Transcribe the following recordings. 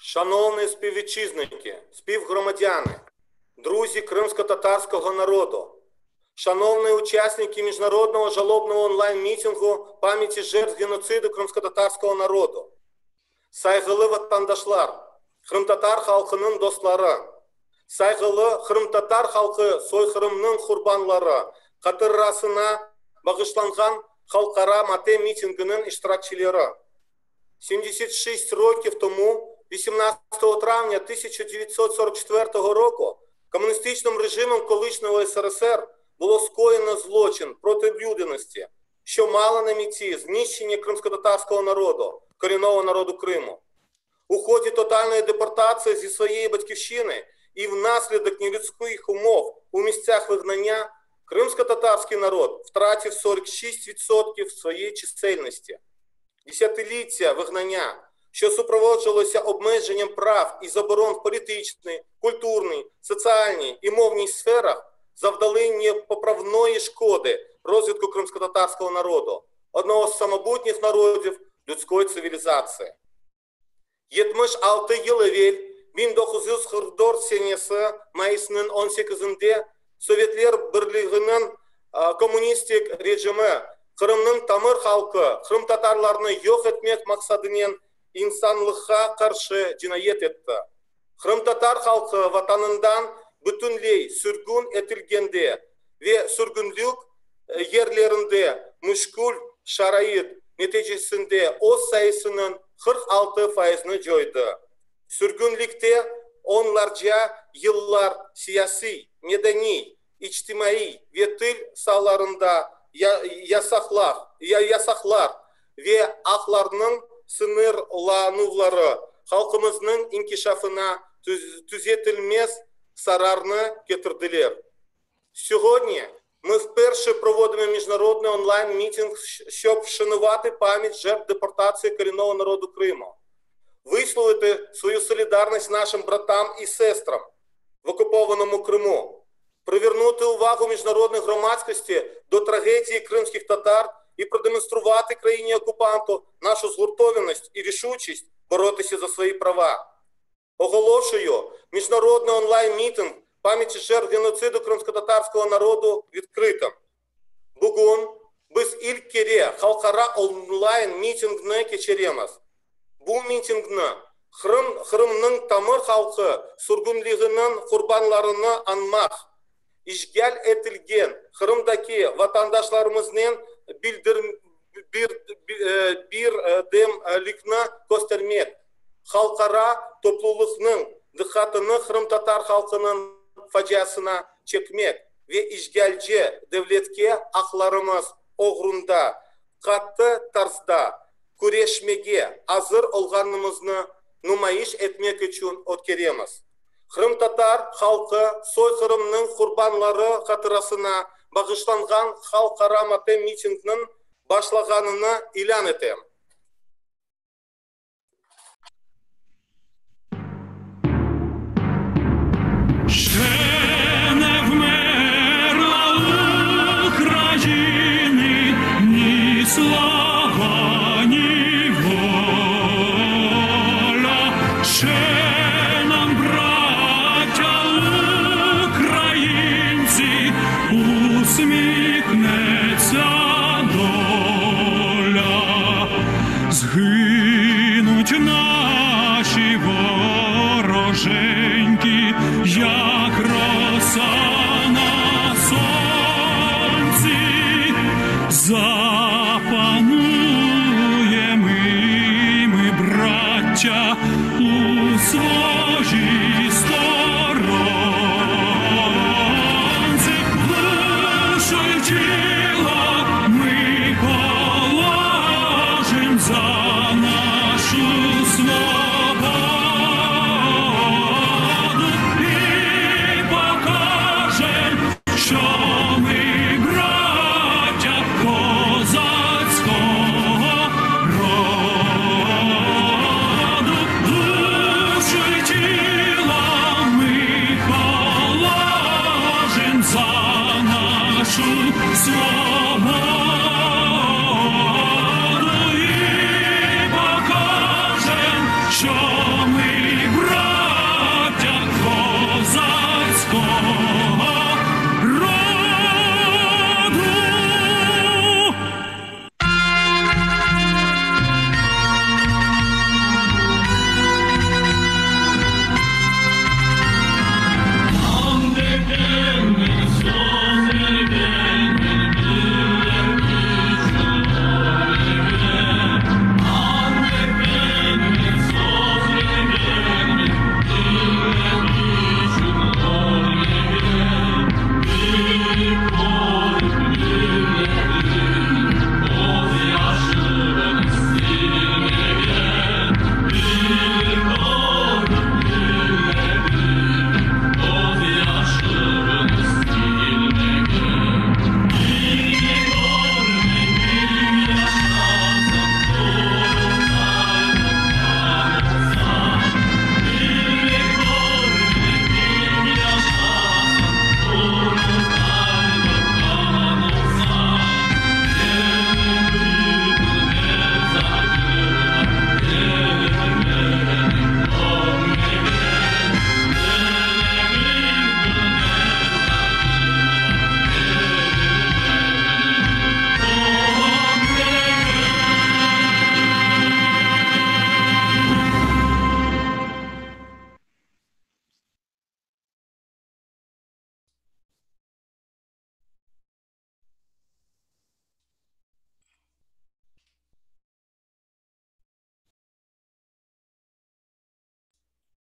Шановні співвітчизники, співгромадяни, друзі кримсько-татарського народу, шановні учасники міжнародного жалобного онлайн-мітингу пам'яті жертв геноциду кримсько-татарського народу, saygılı vatandaşlar, Kırım-Tatar halkının dostları, saygılı Kırım-Tatar halkı soykırımının kurbanları katırasına bağışlanған халқара мате мітингінің iştirakçıları. 76 років тому, 18 травня 1944 року, комуністичним режимом колишнього СРСР було скоєно злочин проти людяності, що мало на меті знищення кримсько-татарського народу, корінного народу Криму. У ході тотальної депортації зі своєї батьківщини і внаслідок нелюдських умов у місцях вигнання кримсько-татарський народ втратив 46% своєї чисельності. Десятиліття вигнання, що супроводжувалося обмеженням прав і заборон в політичній, культурній, соціальній і мовній сферах, завдали непоправної шкоди розвитку кримсько-татарського народу, одного з самобутніх народів людської цивілізації. 76 yıl evvel 1944 senesi Mayıs'ın 18'inde Sovyetler Birliği'nin komünistik rejimi Kırım'ın tamır halkı, Kırım Tatarlarını yok etmek maksadıyla insanlığa karşı cinayet etti. Kırım Tatar halkı vatanından bütünley sürgün edilgende ve sürgünlük yerlerinde müşkül şarayit neticesinde o sayısının 46%'ını joydu. Sürgünlükte onlarca yıllar siyasi, medeni, içtimai ve dil sahalarında yasaklar ve haklarının sınırlanmaları halkımızın inkişafına düzeltilmez zararını getirdiler. Сьогодні ми вперше проводимо міжнародний онлайн-мітинг, щоб вшанувати пам'ять жертв депортації корінного народу Криму, висловити свою солідарність нашим братам і сестрам в окупованому Криму, привернути увагу міжнародної громадськості до трагедії кримських татар і продемонструвати країні-окупанту нашу згуртованість і рішучість боротися за свої права. Оголошую міжнародний онлайн-мітинг пам'яті жертв геноциду кримсько-татарського народу відкритим. Bugün biz ilk kere halkara online mitingni geçiremiz. Bu mitingni Kırım'ın tamır halkı sürgünlüğünün kurbanlarını anmak, işgal etilgen Kırım'daki vatandaşlarımızın birdemlikni göstermek, halkara topluluğunun dikkatini Kırım Tatar halkının faciasına çekmek ve işgalci devletke haklarımız uğrunda katı tarzda küreşmege hazır olganımızı nümayiş etmek için ötküremiz. Kırım Tatar halkı soykırımının kurbanları hatırasına bağışlanған halkara mate mitinginin başlaganını ilan etem. Ще не вмерла України ні слава, ні воля. Ще нам, браття українці, усміхнеться доля. Згинуть наші вороженьки, як роса на сонці, запануємо ми, браття, у своїй сторонці. Душу й тіло ми положим за нашу свободу. Свободу і покажем, що ми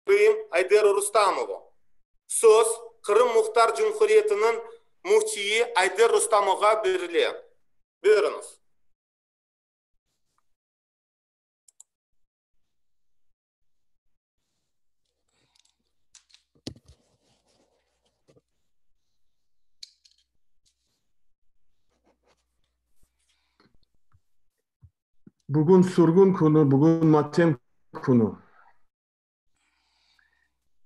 Крым Айдеру Рустамову. Söz Kırım Muhtar Cumhuriyeti'nin muhtiyi Ayder Rustamov'a verilir. Buyurunuz. Bugün sürgün günü, bugün matem günü.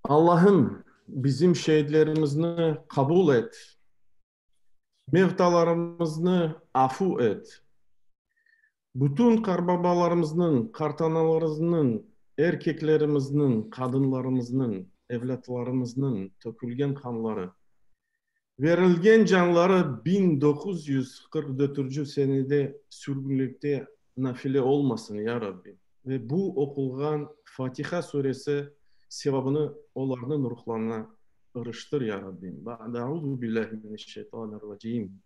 Allah'ım bizim şehitlerimizi kabul et. Mevtalarımızı afu et. Bütün karbabalarımızın, kartanalarımızın, erkeklerimizin, kadınlarımızın, evlatlarımızın tökülgen kanları, verilgen canları 1944 senede sürgünlükte nafile olmasın ya Rabbi. Ve bu okulgan Fatiha suresi sevabını onların ruhlarına ırıştır ya Rabbi. Ba'da'udhu billahi mineşşeytanirracim.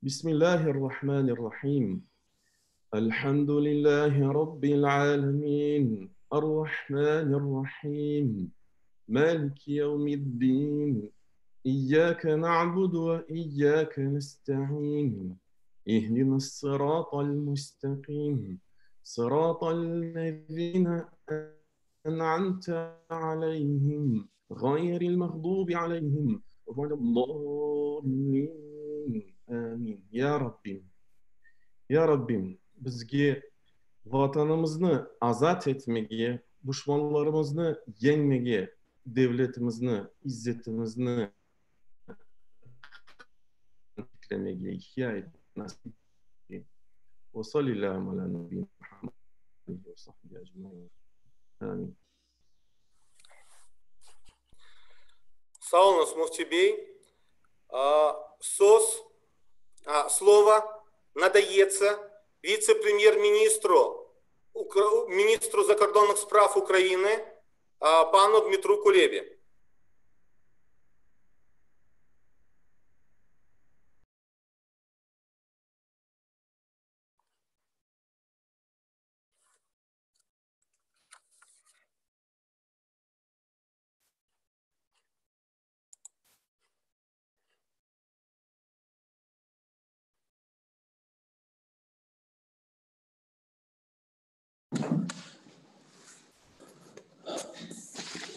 Bismillahirrahmanirrahim. Elhamdülillahi Rabbil alemin. Errahmanirrahim. Maliki yevmiddin. İyyâke na'budu ve iyyâke nesta'in. İhdina s-sirâtal mustakîm. Sirâtal lezîne en'amte aleyhim. Gayril mağdubi aleyhim. Veleddâllîn. Amin. Ya Rabbim. Ya Rabbim, bizge vatanımızı azat etmeye, düşmanlarımızı yenmeye, devletimizi, izzetimizi eklemeye ihya et, nasip et. Ve sallallahu ala nebiyyina Muhammed ve sahbihi ecmaîn. Amin. Sağ olunuz Muhti Bey. Слово надается вице-премьер-министру, министру закордонных справ Украины, пану Дмитру Кулебе.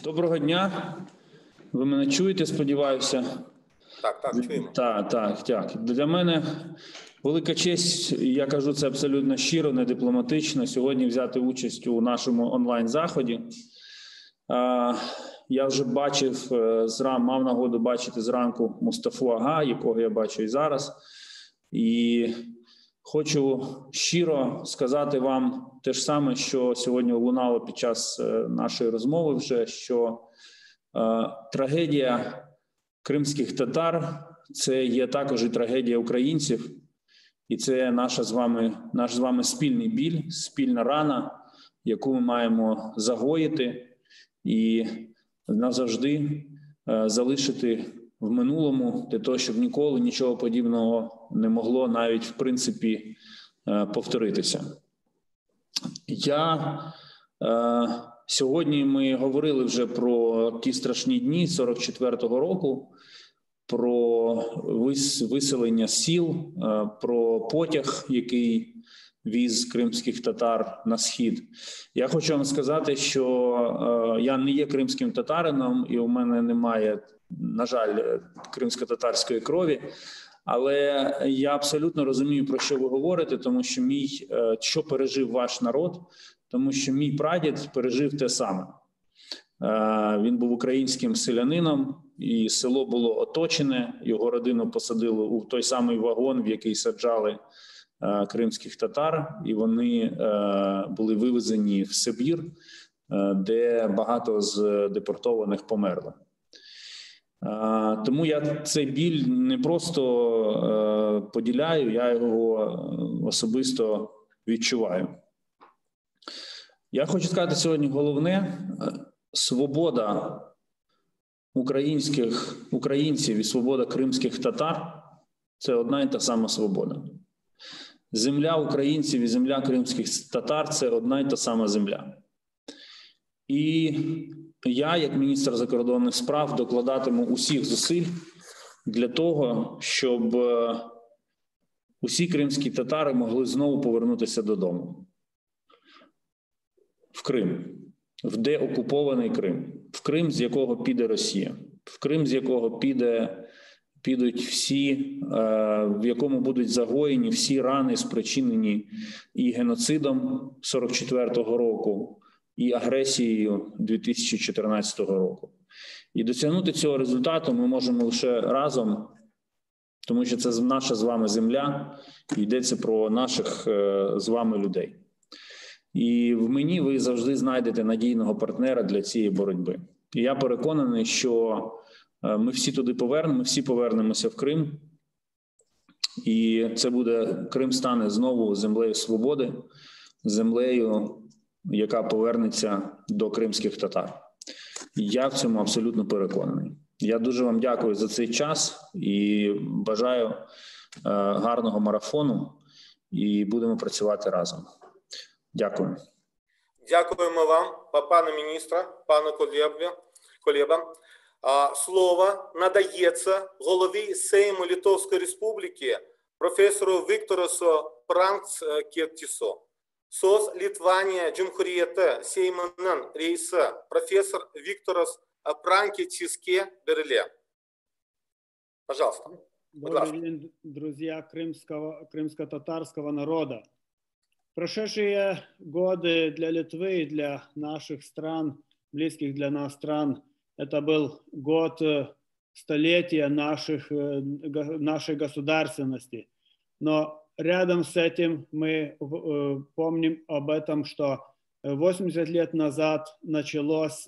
Доброго дня. Ви мене чуєте, сподіваюся? Так, чуємо. Так. Для мене велика честь, я кажу це абсолютно щиро, не дипломатично, сьогодні взяти участь у нашому онлайн-заході. Я вже мав нагоду бачити зранку Мустафу Ага, якого я бачу і зараз. І хочу щиро сказати вам те ж саме, що сьогодні лунало під час нашої розмови вже, що трагедія кримських татар – це є також і трагедія українців. І це наш з вами спільний біль, спільна рана, яку ми маємо загоїти і назавжди залишити в минулому, для того, щоб ніколи нічого подібного не могло навіть в принципі повторитися. Сьогодні ми говорили вже про ті страшні дні 44-го року, про виселення сіл, про потяг, який віз кримських татар на схід. Я хочу вам сказати, що я не є кримським татарином, і у мене немає, на жаль, кримсько-татарської крові, але я абсолютно розумію, про що ви говорите, тому що що пережив ваш народ, тому що мій прадід пережив те саме. Він був українським селянином, і село було оточене, його родину посадили у той самий вагон, в який саджали кримських татар, і вони були вивезені в Сибір, де багато з депортованих померли. Тому я цей біль не просто поділяю, я його особисто відчуваю. Я хочу сказати сьогодні головне: свобода українців і свобода кримських татар – це одна і та сама свобода. Земля українців і земля кримських татар – це одна і та сама земля. І Я, як міністр закордонних справ, докладатиму усіх зусиль для того, щоб усі кримські татари могли знову повернутися додому. В Крим, в деокупований Крим, в Крим, з якого піде Росія, в Крим, з якого підуть всі, в якому будуть загоєні всі рани, спричинені і геноцидом 44-го року, і агресією 2014 року. І досягнути цього результату ми можемо лише разом, тому що це наша з вами земля, і йдеться про наших з вами людей. І в мені ви завжди знайдете надійного партнера для цієї боротьби. І я переконаний, що ми всі туди повернемо, ми всі повернемося в Крим. І це буде, Крим стане знову землею свободи, землею, яка повернеться до кримських татар. Я в цьому абсолютно переконаний. Я дуже вам дякую за цей час і бажаю гарного марафону, і будемо працювати разом. Дякую. Дякуємо вам, пане міністра, пане Кулеба. Слово надається голові Сейму Литовської Республіки професору Викторасу Пранckirtisu. Сос Литвания Джумхурiyeti Сеймінің рейсі профессор Викторас Пранckirtisке беріле. Пожалуйста. Добрый день, друзья крымско-татарского народа. Прошедшие годы для Литвы и для наших стран, близких для нас стран, это был год столетия нашей государственности. Но рядом с этим мы помним об этом, что 80 лет назад началась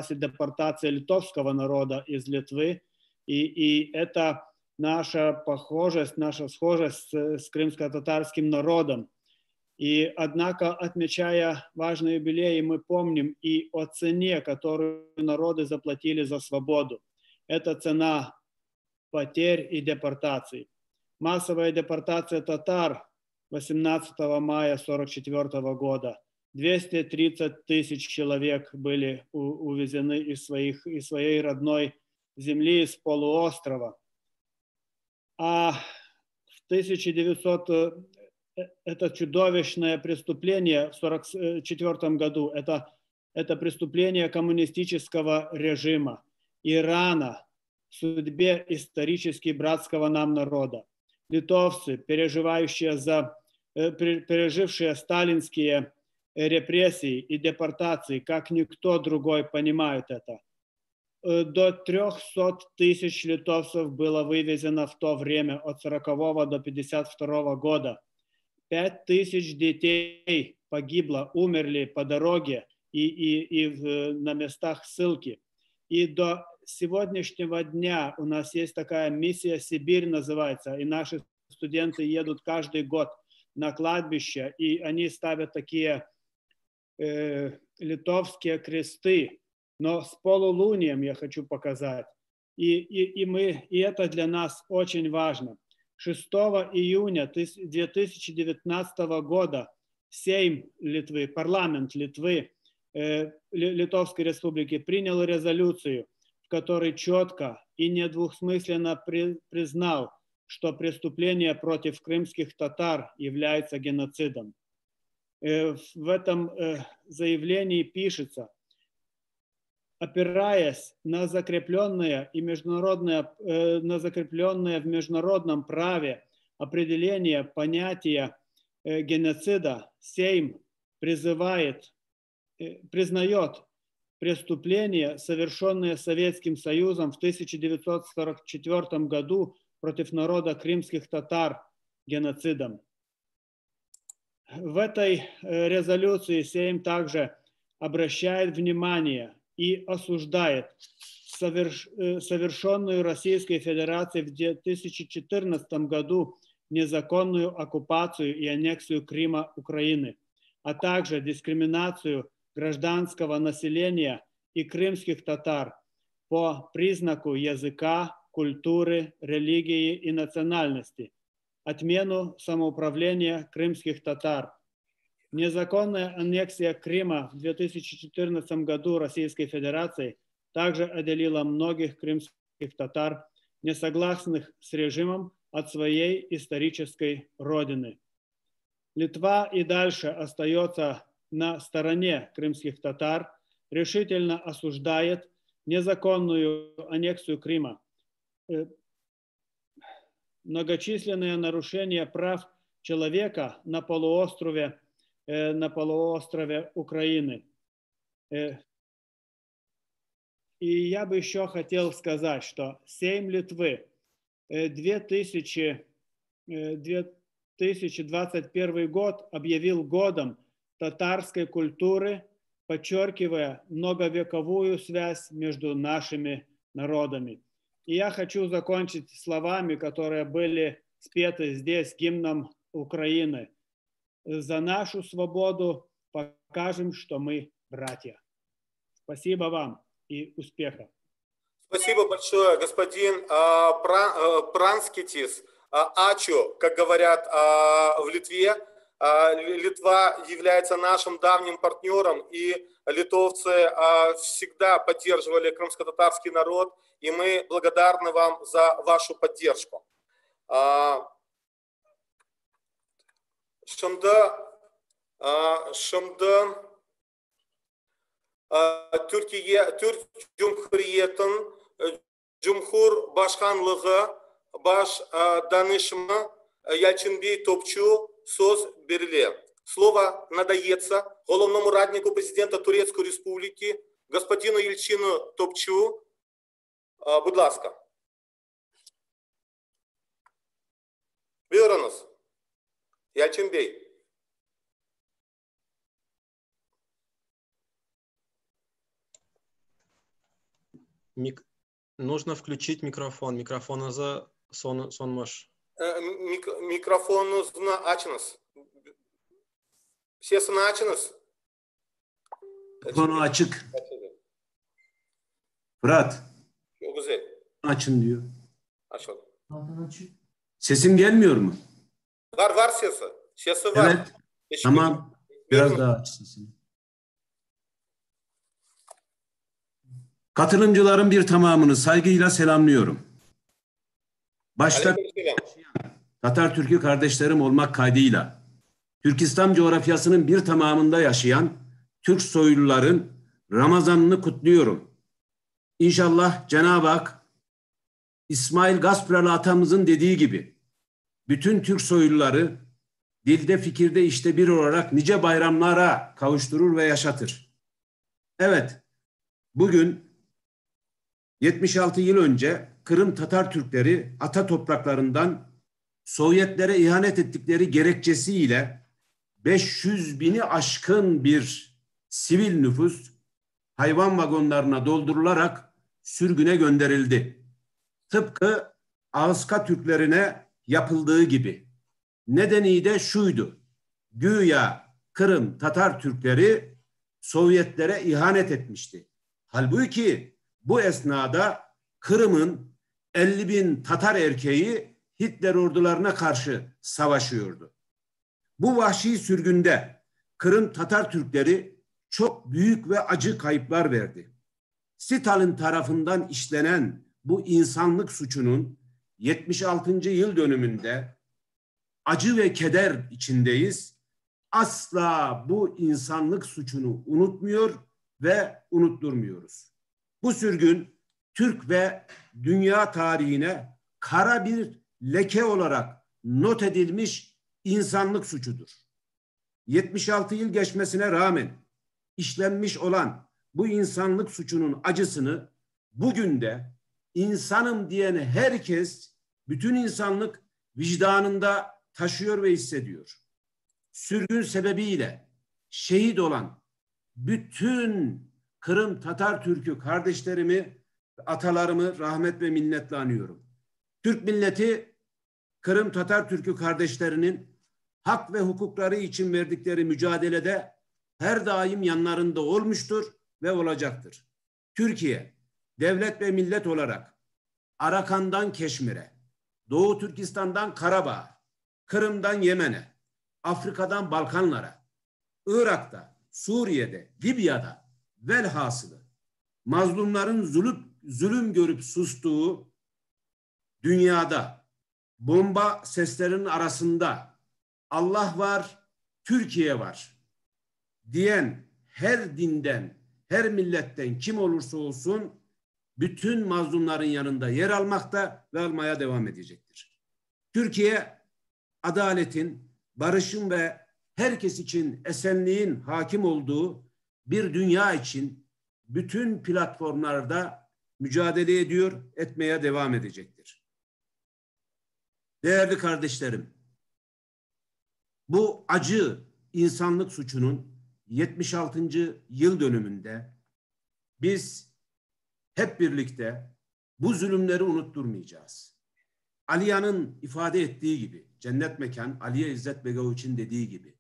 депортация литовского народа из Литвы, и это наша похожесть, наша схожесть с крымско-татарским народом. И однако, отмечая важные юбилеи, мы помним и о цене, которую народы заплатили за свободу. Это цена потерь и депортаций. Массовая депортация татар 18 мая 1944 года. 230 тысяч человек были увезены из своей родной земли, из полуострова. А в 1900 это чудовищное преступление в 1944 году, это преступление коммунистического режима, Ирана, в судьбе исторически братского нам народа. Литовцы, пережившие сталинские репрессии и депортации, как никто другой понимают это. До 300 тысяч литовцев было вывезено в то время от 40 до 52 года. 5 тысяч детей погибло, умерли по дороге и на местах ссылки. И до сегодняшнего дня у нас есть такая миссия «Сибирь» называется, и наши студенты едут каждый год на кладбище, и они ставят такие литовские кресты, но с полулунием я хочу показать. И это для нас очень важно. 6 июня 2019 года Сейм Литвы, парламент Литвы, Литовской Республики принял резолюцию, в которой четко и недвусмысленно признал, что преступление против крымских татар является геноцидом. В этом заявлении пишется: опираясь на закрепленное в международном праве определение понятия геноцида, Сейм признает преступления, совершенные Советским Союзом в 1944 году против народа крымских татар, геноцидом. В этой резолюции Сейм также обращает внимание и осуждает совершенную Российской Федерацией в 2014 году незаконную оккупацию и аннексию Крыма Украины, а также дискриминацию гражданского населения и крымских татар по признаку языка, культуры, религии и национальности, отмену самоуправления крымских татар. Незаконная аннексия Крыма в 2014 году Российской Федерации также отделила многих крымских татар, несогласных с режимом, от своей исторической родины. Литва и дальше остается на стороне крымских татар, решительно осуждает незаконную аннексию Крыма, многочисленные нарушения прав человека на полуострове Украины. И я бы еще хотел сказать, что Сейм Литвы 2021 год объявил годом татарской культуры, подчеркивая многовековую связь между нашими народами. И я хочу закончить словами, которые были спеты здесь гимном Украины. За нашу свободу покажем, что мы братья. Спасибо вам и успеха. Спасибо большое, господин Пранскитис. Ачу, как говорят в Литве. Литва является нашим давним партнером, и литовцы всегда поддерживали крымско-татарский народ, и мы благодарны вам за вашу поддержку. Шымды Türk Cumhuriyeti'nin Cumhurbaşkanlığı baş danışmanı Yalçınbey Topçu söz берілі. Слово надається головному раднику президента Турецької Республіки, господину Єльчину Топчу. Будь ласка. Buyurunuz. Yalçın Bey. Нужно включить микрофон. Mikrofonunuza sonmuş. Mikrofonunuzu açınız. Sesini açınız. Mikrofonu açık. Fırat. Çok güzel. Açın diyor. Açalım. Sesim gelmiyor mu? Var sesi. Sesi var. Evet. Tamam. Biraz daha aç sesini. Katılımcıların bir tamamını saygıyla selamlıyorum. Başta Tatar Türk'ü kardeşlerim olmak kaydıyla Türkistan coğrafyasının bir tamamında yaşayan Türk soyluların Ramazanını kutluyorum. İnşallah Cenab-ı Hak İsmail Gaspıralı atamızın dediği gibi bütün Türk soyluları dilde, fikirde, işte bir olarak nice bayramlara kavuşturur ve yaşatır. Evet, bugün 76 yıl önce Kırım Tatar Türkleri ata topraklarından Sovyetlere ihanet ettikleri gerekçesiyle 500 bini aşkın bir sivil nüfus hayvan vagonlarına doldurularak sürgüne gönderildi. Tıpkı Ağızka Türklerine yapıldığı gibi. Nedeni de şuydu. Güya Kırım Tatar Türkleri Sovyetlere ihanet etmişti. Halbuki bu esnada Kırım'ın 50 bin Tatar erkeği Hitler ordularına karşı savaşıyordu. Bu vahşi sürgünde Kırım Tatar Türkleri çok büyük ve acı kayıplar verdi. Stalin tarafından işlenen bu insanlık suçunun 76. yıl dönümünde acı ve keder içindeyiz. Asla bu insanlık suçunu unutmuyor ve unutturmuyoruz. Bu sürgün Türk ve dünya tarihine kara bir leke olarak not edilmiş insanlık suçudur. 76 yıl geçmesine rağmen işlenmiş olan bu insanlık suçunun acısını bugün de insanım diyen herkes, bütün insanlık vicdanında taşıyor ve hissediyor. Sürgün sebebiyle şehit olan bütün Kırım Tatar Türk'ü kardeşlerimi, atalarımı rahmet ve minnetle anıyorum. Türk milleti Kırım Tatar Türk'ü kardeşlerinin hak ve hukukları için verdikleri mücadelede her daim yanlarında olmuştur ve olacaktır. Türkiye, devlet ve millet olarak Arakan'dan Keşmir'e, Doğu Türkistan'dan Karabağ'a, Kırım'dan Yemen'e, Afrika'dan Balkanlara, Irak'ta, Suriye'de, Libya'da velhasılı mazlumların zulüm görüp sustuğu dünyada bomba seslerinin arasında Allah var, Türkiye var diyen her dinden, her milletten kim olursa olsun bütün mazlumların yanında yer almakta ve almaya devam edecektir. Türkiye adaletin, barışın ve herkes için esenliğin hakim olduğu bir dünya için bütün platformlarda mücadele ediyor, etmeye devam edecektir. Değerli kardeşlerim, bu acı insanlık suçunun 76. yıl dönümünde biz hep birlikte bu zulümleri unutturmayacağız. Aliya'nın ifade ettiği gibi, cennet mekan Aliye İzzet Begoviç'in dediği gibi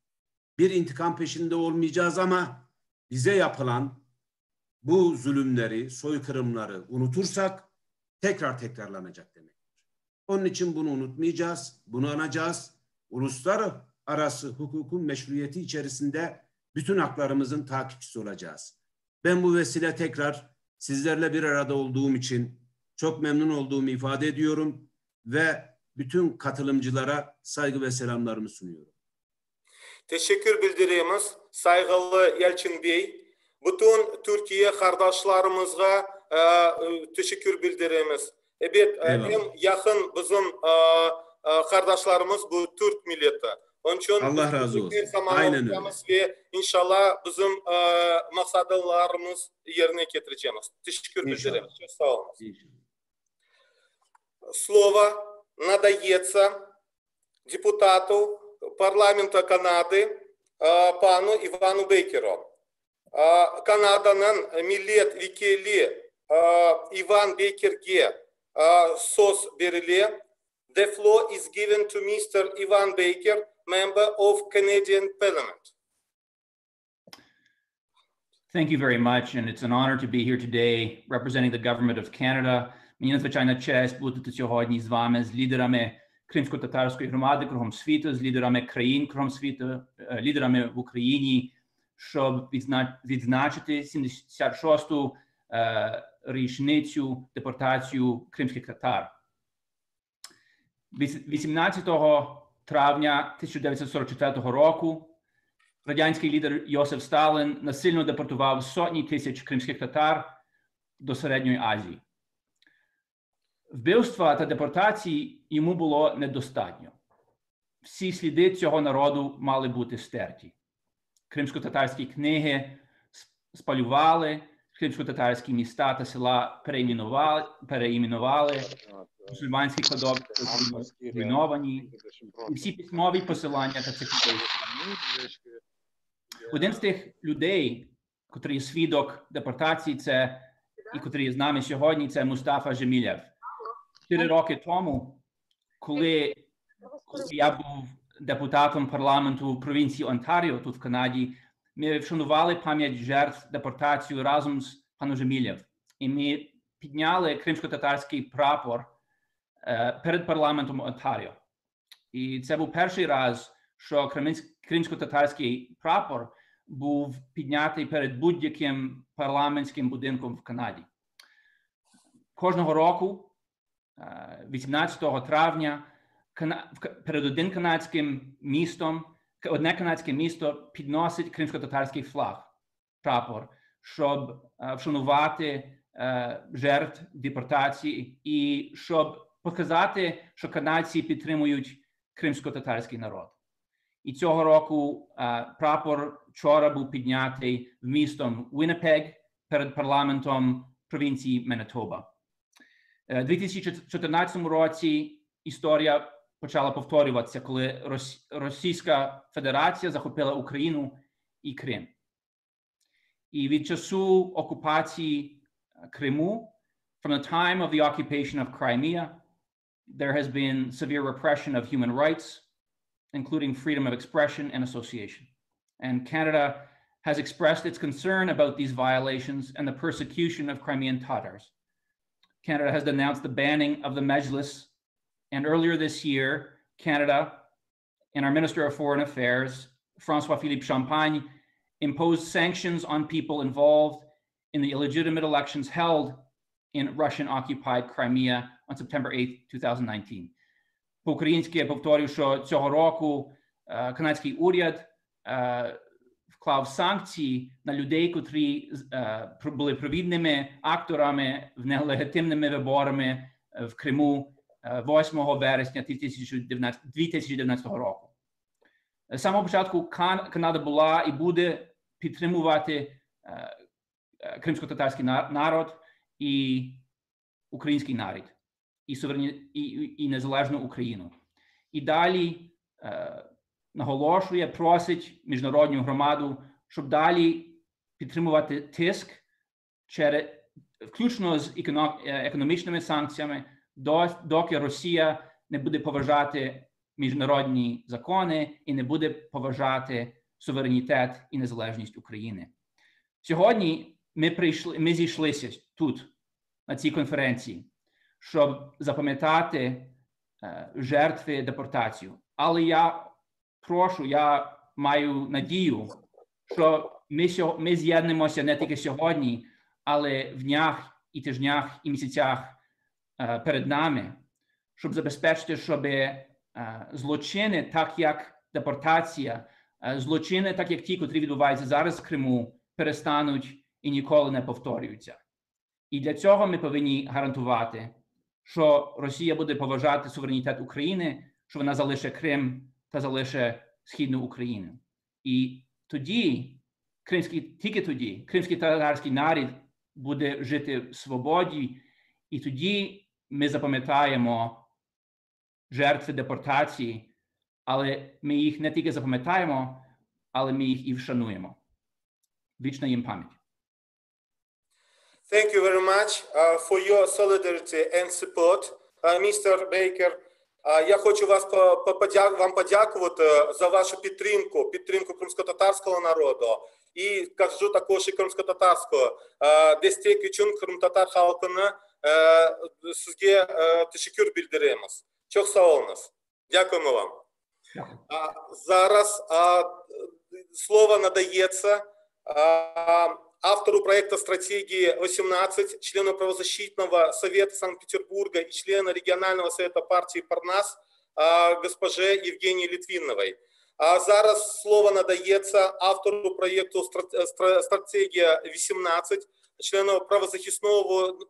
bir intikam peşinde olmayacağız ama bize yapılan bu zulümleri, soykırımları unutursak tekrar tekrarlanacak demektir. Onun için bunu unutmayacağız, bunu anacağız. Uluslararası hukukun meşruiyeti içerisinde bütün haklarımızın takipçisi olacağız. Ben bu vesile tekrar sizlerle bir arada olduğum için çok memnun olduğumu ifade ediyorum ve bütün katılımcılara saygı ve selamlarımı sunuyorum. Teşekkür bildiriyoruz saygılı Yalçın Bey. Bütün Türkiye kardeşlerimize teşekkür bildiriyoruz. Evet, en yakın bizim kardeşlerimiz bu Türk milleti. Onun için Allah razı olsun. Aynen öyle. Ve inşallah bizim maksadlarımız yerine getireceğiz. Teşekkür bildiriyoruz. Sağ olun. Слово надается депутату парламента Канады пану Ивану Бейкеру. Kanada'nın milletvekili Ivan Baker'e söz veriliyor. The floor is given to Mr. Ivan Baker, member of Canadian Parliament. Thank you very much, and it's an honor to be here today representing the government of Canada. Мені надзвичайна честь бути тут сьогодні з вами, з лідерами кримсько-татарської громади кругом світу, з лідерами країн кругом світу, лідерами в Україні, щоб відзначити 76-ту річницю депортацію кримських татар. 18 травня 1944 року радянський лідер Йосиф Сталін насильно депортував сотні тисяч кримських татар до Середньої Азії. Вбивства та депортації йому було недостатньо. Всі сліди цього народу мали бути стерті. Кримсько-татарські книги спалювали, кримсько-татарські міста та села переіменували, мусульманські кладовища зруйновані, і всі письмові посилання та цифрові. Один з тих людей, котрий є свідок депортації, це і котрий є з нами сьогодні, це Мустафа Жемілєв. 4 роки тому, коли я був депутатом парламенту провінції Онтаріо тут в Канаді, ми вшанували пам'ять жертв депортації разом з паном Жемілєв. І ми підняли кримсько-татарський прапор перед парламентом Онтаріо. І це був перший раз, що кримсько-татарський прапор був піднятий перед будь-яким парламентським будинком в Канаді. Кожного року, 18 травня, перед одне канадське місто підносить кримсько-татарський флаг, прапор, щоб вшанувати жертв депортації і щоб показати, що канадці підтримують кримсько-татарський народ. І цього року прапор вчора був піднятий в містом Вінніпег перед парламентом провінції Манітоба. У 2014 році історія почала повторюватися, коли Російська Федерація захопила Україну і Крим. І від часу окупації Криму, from the time of the occupation of Crimea, there has been severe repression of human rights, including freedom of expression and association. And Canada has expressed its concern about these violations and the persecution of Crimean Tatars. Canada has denounced the banning of the Mejlis, and earlier this year, Canada and our Minister of Foreign Affairs, François-Philippe Champagne, imposed sanctions on people involved in the illegitimate elections held in Russian-occupied Crimea on September 8, 2019. По-українськи я повторюю, що цього року канадський уряд вклав санкції на людей, котрі були провідними акторами в нелегітимними виборами в Криму 8 вересня 2019 року. З самого початку Канада була і буде підтримувати кримсько-татарський народ і український народ, і незалежну Україну. І далі наголошує, просить міжнародну громаду, щоб далі підтримувати тиск, включно з економічними санкціями, доки Росія не буде поважати міжнародні закони і не буде поважати суверенітет і незалежність України. Сьогодні ми зійшлися тут, на цій конференції, щоб запам'ятати жертви депортації. Але я маю надію, що ми з'єднаємося не тільки сьогодні, але в днях і тижнях і місяцях перед нами, щоб забезпечити, щоб злочини, так як депортація, злочини, так як ті, котрі відбуваються зараз в Криму, перестануть і ніколи не повторюються. І для цього ми повинні гарантувати, що Росія буде поважати суверенітет України, що вона залишить Крим та залишить Східну Україну. І тоді, тільки тоді, кримський татарський народ буде жити в свободі, і тоді ми запам'ятаємо жертви депортації, але ми їх не тільки запам'ятаємо, але ми їх і вшануємо. Вічна їм пам'ять. Thank you very much for your solidarity and support, Mr. Baker. Я хочу вам подякувати за вашу підтримку кримсько-татарського народу. І кажу також і кримсько-татарського. Destek için Kırım-Tatar halkını sizge teşekkür bildiremiz. Çok sağ olunuz. Дякуємо вам. Зараз слово надається автору проекта «Стратегии 18», члену правозащитного совета Санкт-Петербурга и члена регионального совета партии «Парнас» госпоже Евгении Литвиновой. А зараз слово надається автору проекту «Стратегия 18», члену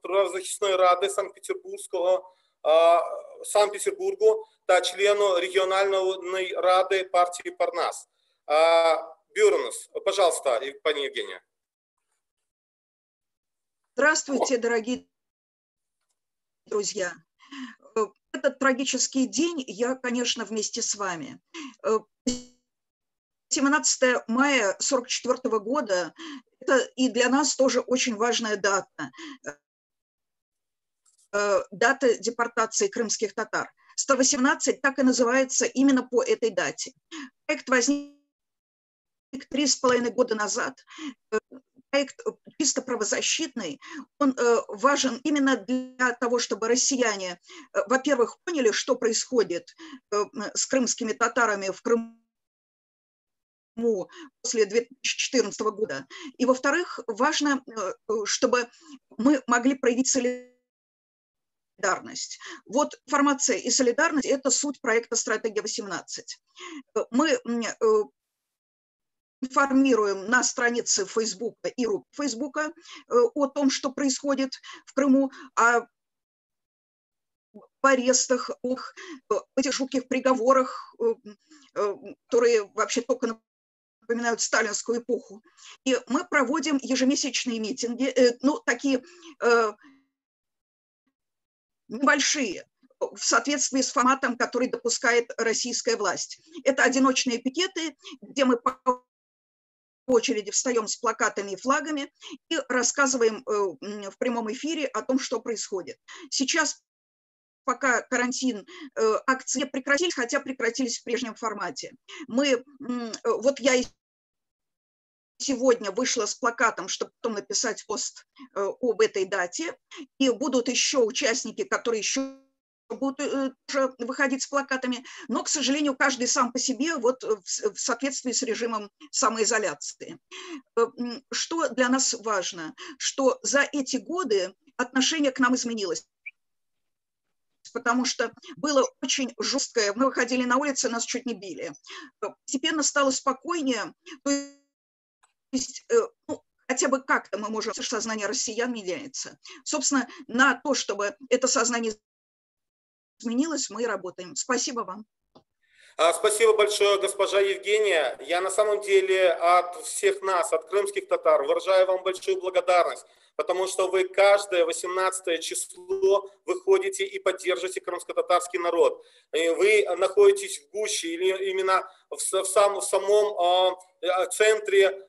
правозахисної ради Санкт-Петербургу та члену региональной рады партии «Парнас». Бюрнус, пожалуйста, пани Евгения. Здравствуйте, дорогие друзья. Этот трагический день я, конечно, вместе с вами. 17 мая 1944 года – это и для нас тоже очень важная дата. Дата депортации крымских татар. 118 так и называется именно по этой дате. Проект возник 3,5 года назад. Проект чисто правозащитный, он важен именно для того, чтобы россияне, во-первых, поняли, что происходит с крымскими татарами в Крыму после 2014 года. И, во-вторых, важно, чтобы мы могли проявить солидарность. Вот информация и солидарность – это суть проекта «Стратегия 18». Мы информируем на странице Фейсбука и группе Фейсбука о том, что происходит в Крыму, о арестах, о этих жутких приговорах, которые вообще только напоминают сталинскую эпоху. И мы проводим ежемесячные митинги, ну, такие небольшие, в соответствии с форматом, который допускает российская власть. Это одиночные пикеты, где мы по очереди встаем с плакатами и флагами и рассказываем в прямом эфире о том, что происходит. Сейчас, пока карантин, акции прекратились, хотя прекратились в прежнем формате. Вот я сегодня вышла с плакатом, чтобы потом написать пост об этой дате, и будут еще участники, которые еще будут тоже выходить с плакатами, но, к сожалению, каждый сам по себе вот в соответствии с режимом самоизоляции. Что для нас важно? Что за эти годы отношение к нам изменилось. Потому что было очень жесткое, мы выходили на улицы, нас чуть не били. Постепенно стало спокойнее, то есть, ну, хотя бы как-то мы можем, сознание россиян меняется. Собственно, на то, чтобы это сознание изменилось, мы работаем. Спасибо вам. Спасибо большое, госпожа Евгения. Я на самом деле от всех нас, от крымских татар, выражаю вам большую благодарность, потому что вы каждое 18 число выходите и поддержите крымско-татарский народ. И вы находитесь в гуще или именно в самом центре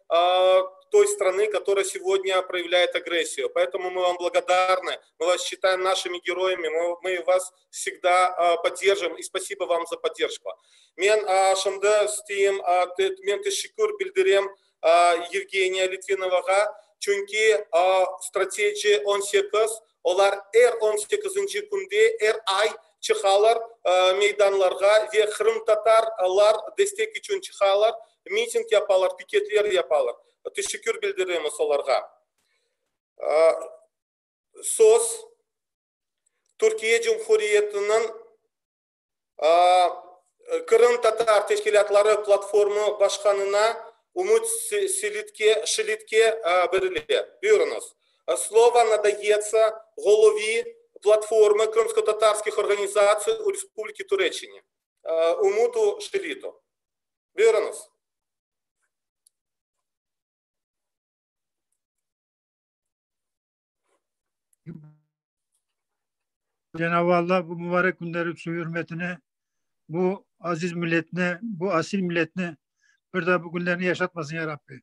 той страны, которая сегодня проявляет агрессию. Поэтому мы вам благодарны, мы вас считаем нашими героями, мы вас всегда поддержим, и спасибо вам за поддержку. Мен шымды стейм, мен teşekkür bildirem Евгения Литвиноваға, çünkü strateji 18, olar 18. günde ay çıxalar meydanlarga ve Kırım Tatarlar destek için çıxalar, miting yaparlar, piketler yaparlar. Teşekkür bildiremiz onlarga. Söz Türkiye Cumhuriyeti'nin Kırım Tatar Teşkilatları Platformu Başkanı'na Umut Шелітке беріле. Бюрнос. Слово надається голові платформи кримсько-татарських організацій у Республіці Туреччині. Умуту Шеліту. Бюрнос. Cenab-ı Allah bu mübarek günleri su hürmetine, bu aziz milletine, bu asil milletine bir daha bu günlerini yaşatmasın ya Rabbi.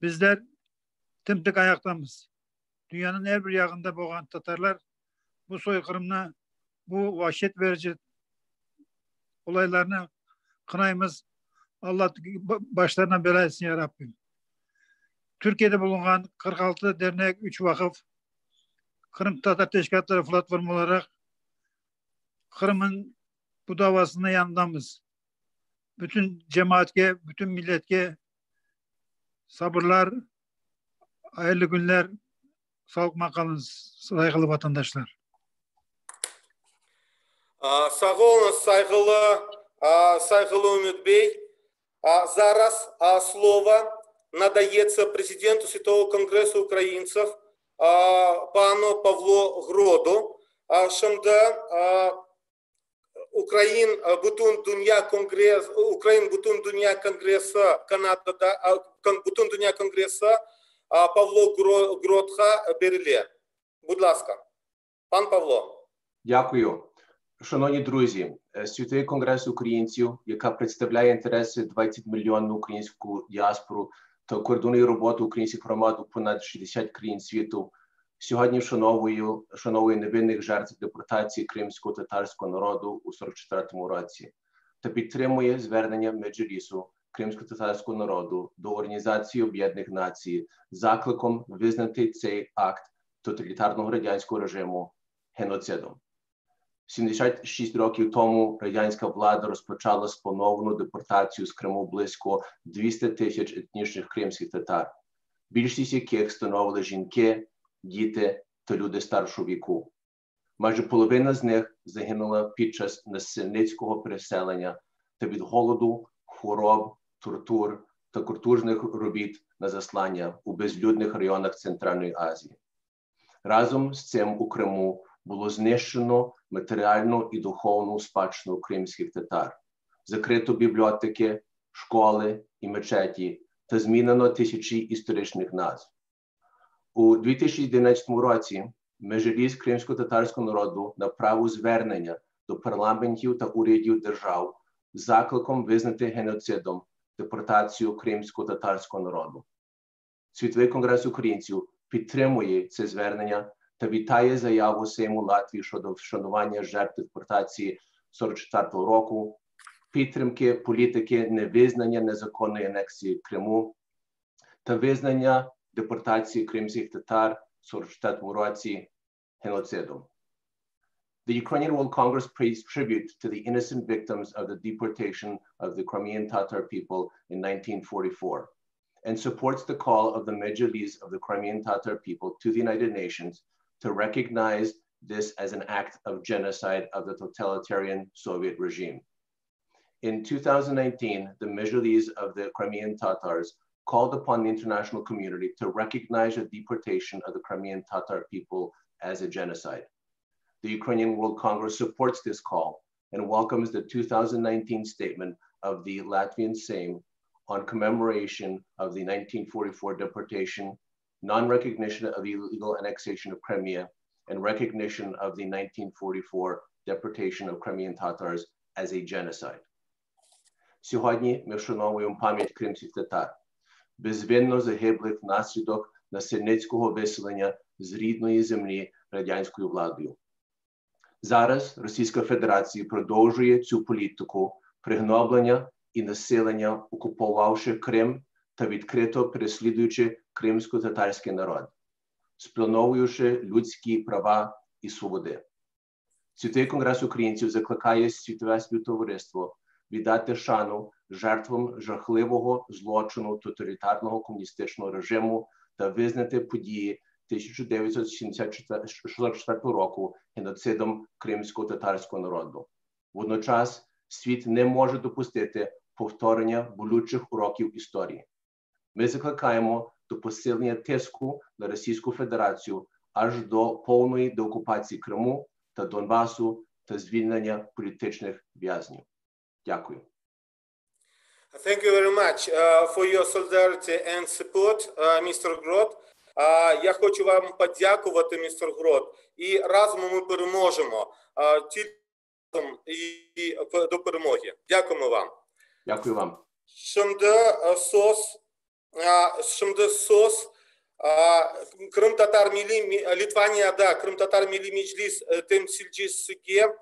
Bizler tımtık ayaktamız. Dünyanın her bir yağında boğan Tatarlar bu soykırımına, bu vahşet verici olaylarına kınayımız. Allah başlarına bela etsin ya Rabbim. Türkiye'de bulunan 46 dernek, 3 vakıf, Kırım Tatar Teşkilatları platformu olarak Kırım'ın bu davasında yanındamız. Bütün cemaatke, bütün milletke sabırlar, hayırlı günler, sağlıkla kalın saygılı vatandaşlar. Sağ olun saygılı Ümit Bey. Зараз слово надається президенту Світового конгресу українців пану Павлу Гроду, şimdi Ukrayna Bütün Dünya Kongresi Kanada'da Bütün Dünya Kongresi Павло Гродха беріле. Будь ласка. Пан Павло. Дякую. Шановні друзі, Світовий конгрес українців, яка представляє інтереси 20 мільйонів українську діаспору та координує роботу українських громад у понад 60 країн світу, сьогодні вшановує невинних жертв депортації кримського татарського народу у 44-му році та підтримує звернення Меджлісу кримсько-татарського народу до Організації Об'єднаних Націй з закликом визнати цей акт тоталітарного радянського режиму геноцидом. 76 років тому радянська влада розпочала сплановану депортацію з Криму близько 200 тисяч етнічних кримських татар, більшість яких становили жінки, діти та люди старшого віку. Майже половина з них загинула під час насильницького переселення та від голоду, хвороб, тортур та каторжних робіт на заслання у безлюдних районах Центральної Азії. Разом з цим у Криму було знищено матеріальну і духовну спадщину кримських татар, закрито бібліотеки, школи і мечеті та змінено тисячі історичних назв. У 2011 році Меджліс кримсько-татарського народу направив звернення до парламентів та урядів держав з закликом визнати геноцидом депортацію кримсько-татарського народу. Світовий конгрес українців підтримує це звернення та вітає заяву Сейму Латвії щодо вшанування жертв депортації 44-го року, підтримки політики невизнання незаконної анексії Криму та визнання депортації кримських татар в 44-му році геноцидом. The Ukrainian World Congress pays tribute to the innocent victims of the deportation of the Crimean Tatar people in 1944 and supports the call of the Mejlis of the Crimean Tatar people to the United Nations to recognize this as an act of genocide of the totalitarian Soviet regime. In 2019, the Mejlis of the Crimean Tatars called upon the international community to recognize the deportation of the Crimean Tatar people as a genocide. The Ukrainian World Congress supports this call and welcomes the 2019 statement of the Latvian Sejm on commemoration of the 1944 deportation, non-recognition of illegal annexation of Crimea, and recognition of the 1944 deportation of Crimean Tatars as a genocide. Сьогодні ми вшановуємо пам'ять кримських татар, безвинно загиблих внаслідок насильницького виселення з рідної землі радянською владою. Зараз Російська Федерація продовжує цю політику пригноблення і населення, окупувавши Крим та відкрито переслідуючи кримсько-татарський народ, сплановуючи людські права і свободи. Світовий конгрес українців закликає світове співтовариство віддати шану жертвам жахливого злочину тоталітарного комуністичного режиму та визнати події 1974 року геноцидом кримсько-татарського народу. Водночас світ не може допустити повторення болючих уроків історії. Ми закликаємо до посилення тиску на Російську Федерацію аж до повної деокупації Криму та Донбасу та звільнення політичних в'язнів. Дякую. Thank you very much for your solidarity and support, Mr. Grot. Я хочу вам подякувати, містер Грот, і разом ми переможемо, тільки разом і до перемоги. Дякуємо вам. Дякую вам. Şimdi söz Kırım Tatar Milli Litvanya'da Kırım Tatar Milli Meclis temsilcisiga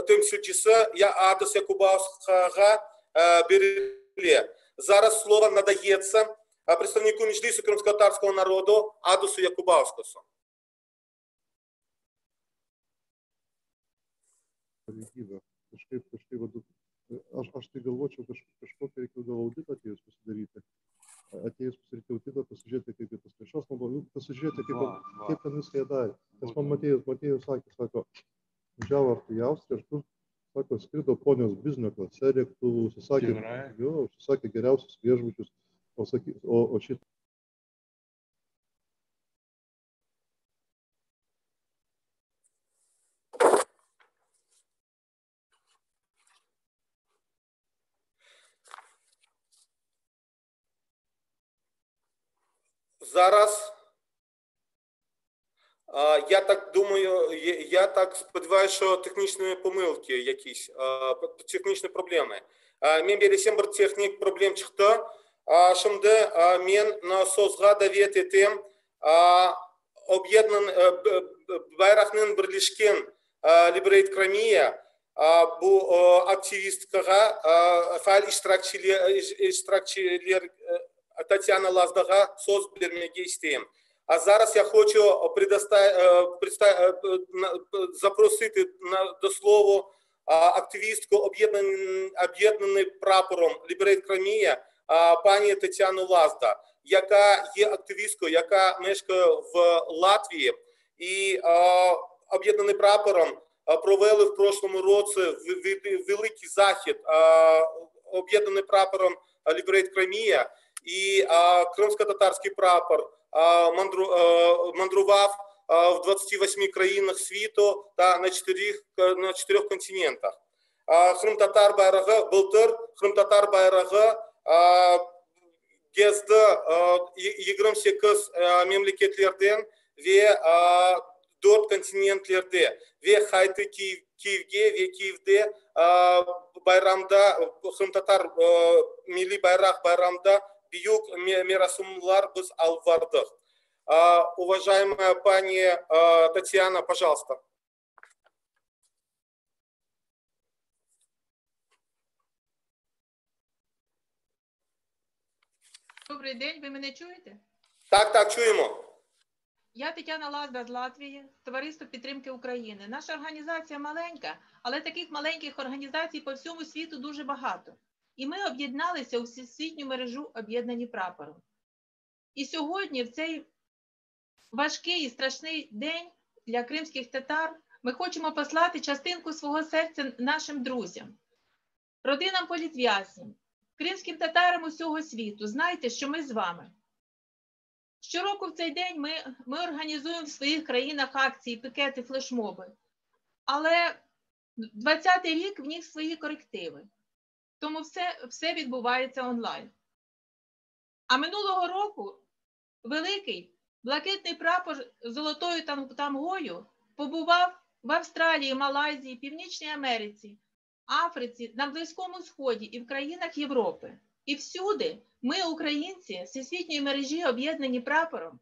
temsilcisi Адис Якубовського берілі. Зараз слово надається представнику Меджлісу кримсько-татарського народу Адису Якубовському. Aš tai galvočiau kažkokią reikėtų auditą atėjus pasidaryti. Atėjus pasidaryti auditą, pasižiūrėti, kaip tas lėšas naudoja, pasižiūrėti, kaip ten viską jie darė. Nes man Matėjus sakė, sako, važiavo ar tai Austrija, aš kur, sako, skrido ponios biznio klase, lėktuvų, užsisakė geriausius viešbučius, o šitą. Зараз, я так думаю, я так сподіваюся, що технічні помилки якісь, технічні проблеми. Мен бересем бір техник проблем шықты. Şimdi men sözga davet etem Bayraqның Birleşken Liberate Crimea bu aktivistkaga faal iştirakçiler Татьяна Лаздага söz vermeye isteyim. А зараз я хочу запросити до слова активістку об'єднаної прапором Liberate Crimea пані Тетяну Лазда, яка є активісткою, яка мешкає в Латвії. І об'єднаний прапором провели в прошлому році великий захід об'єднаний прапором Liberate Crimea. І кримсько-татарський прапор мандрував в 28 країнах світу та на 4 континентах. Кrim-Tatar bayrağı былтыр Krim-Tatar bayrağı gezdi 28 memleketlerden ve 4 kontinentlerde ve Haytı Kiev'ge ve Kiev'de bayramda Krim-Tatar milli bayramda büyük merasımlar biz alvardık. Уважаемая пани Татьяна, пожалуйста. Добрий день, ви мене чуєте? Так, чуємо. Я Тетяна Лазда з Латвії, Товариство підтримки України. Наша організація маленька, але таких маленьких організацій по всьому світу дуже багато. І ми об'єдналися у всесвітню мережу «Об'єднані прапором». І сьогодні, в цей важкий і страшний день для кримських татар, ми хочемо послати частинку свого серця нашим друзям, родинам політв'язнів, кримським татарам усього світу. Знайте, що ми з вами. Щороку в цей день ми організуємо в своїх країнах акції, пікети, флешмоби. Але 20-й рік в них свої корективи. Тому все відбувається онлайн. А минулого року великий блакитний прапор з золотою тамгою побував в Австралії, Малайзії, Північній Америці, Африці, на Близькому Сході і в країнах Європи. І всюди ми, українці, всесвітньої мережі «Об'єднані прапором»,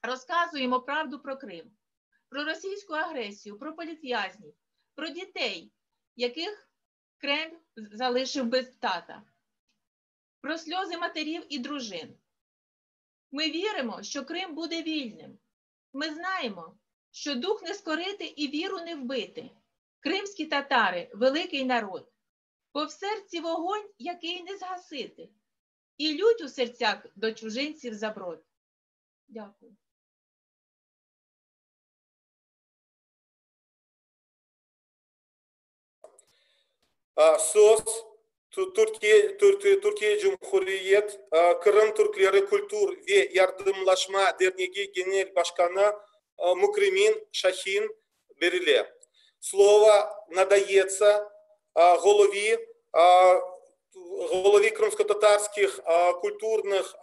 розказуємо правду про Крим, про російську агресію, про політв'язнів, про дітей, яких Кремль залишив без тата, про сльози матерів і дружин. Ми віримо, що Крим буде вільним. Ми знаємо, що дух не скорити і віру не вбити. Кримські татари – великий народ. Бо в серці вогонь, який не згасити. І лють у серцях до чужинців заброд. Дякую. Söz Türkiye Cumhuriyet Kırım Türkleri Kültür ve Yardımlaşma Derneği Genel Başkanı Mukrimin Шахін Беріле. Слово надається голові кримськотатарських культурних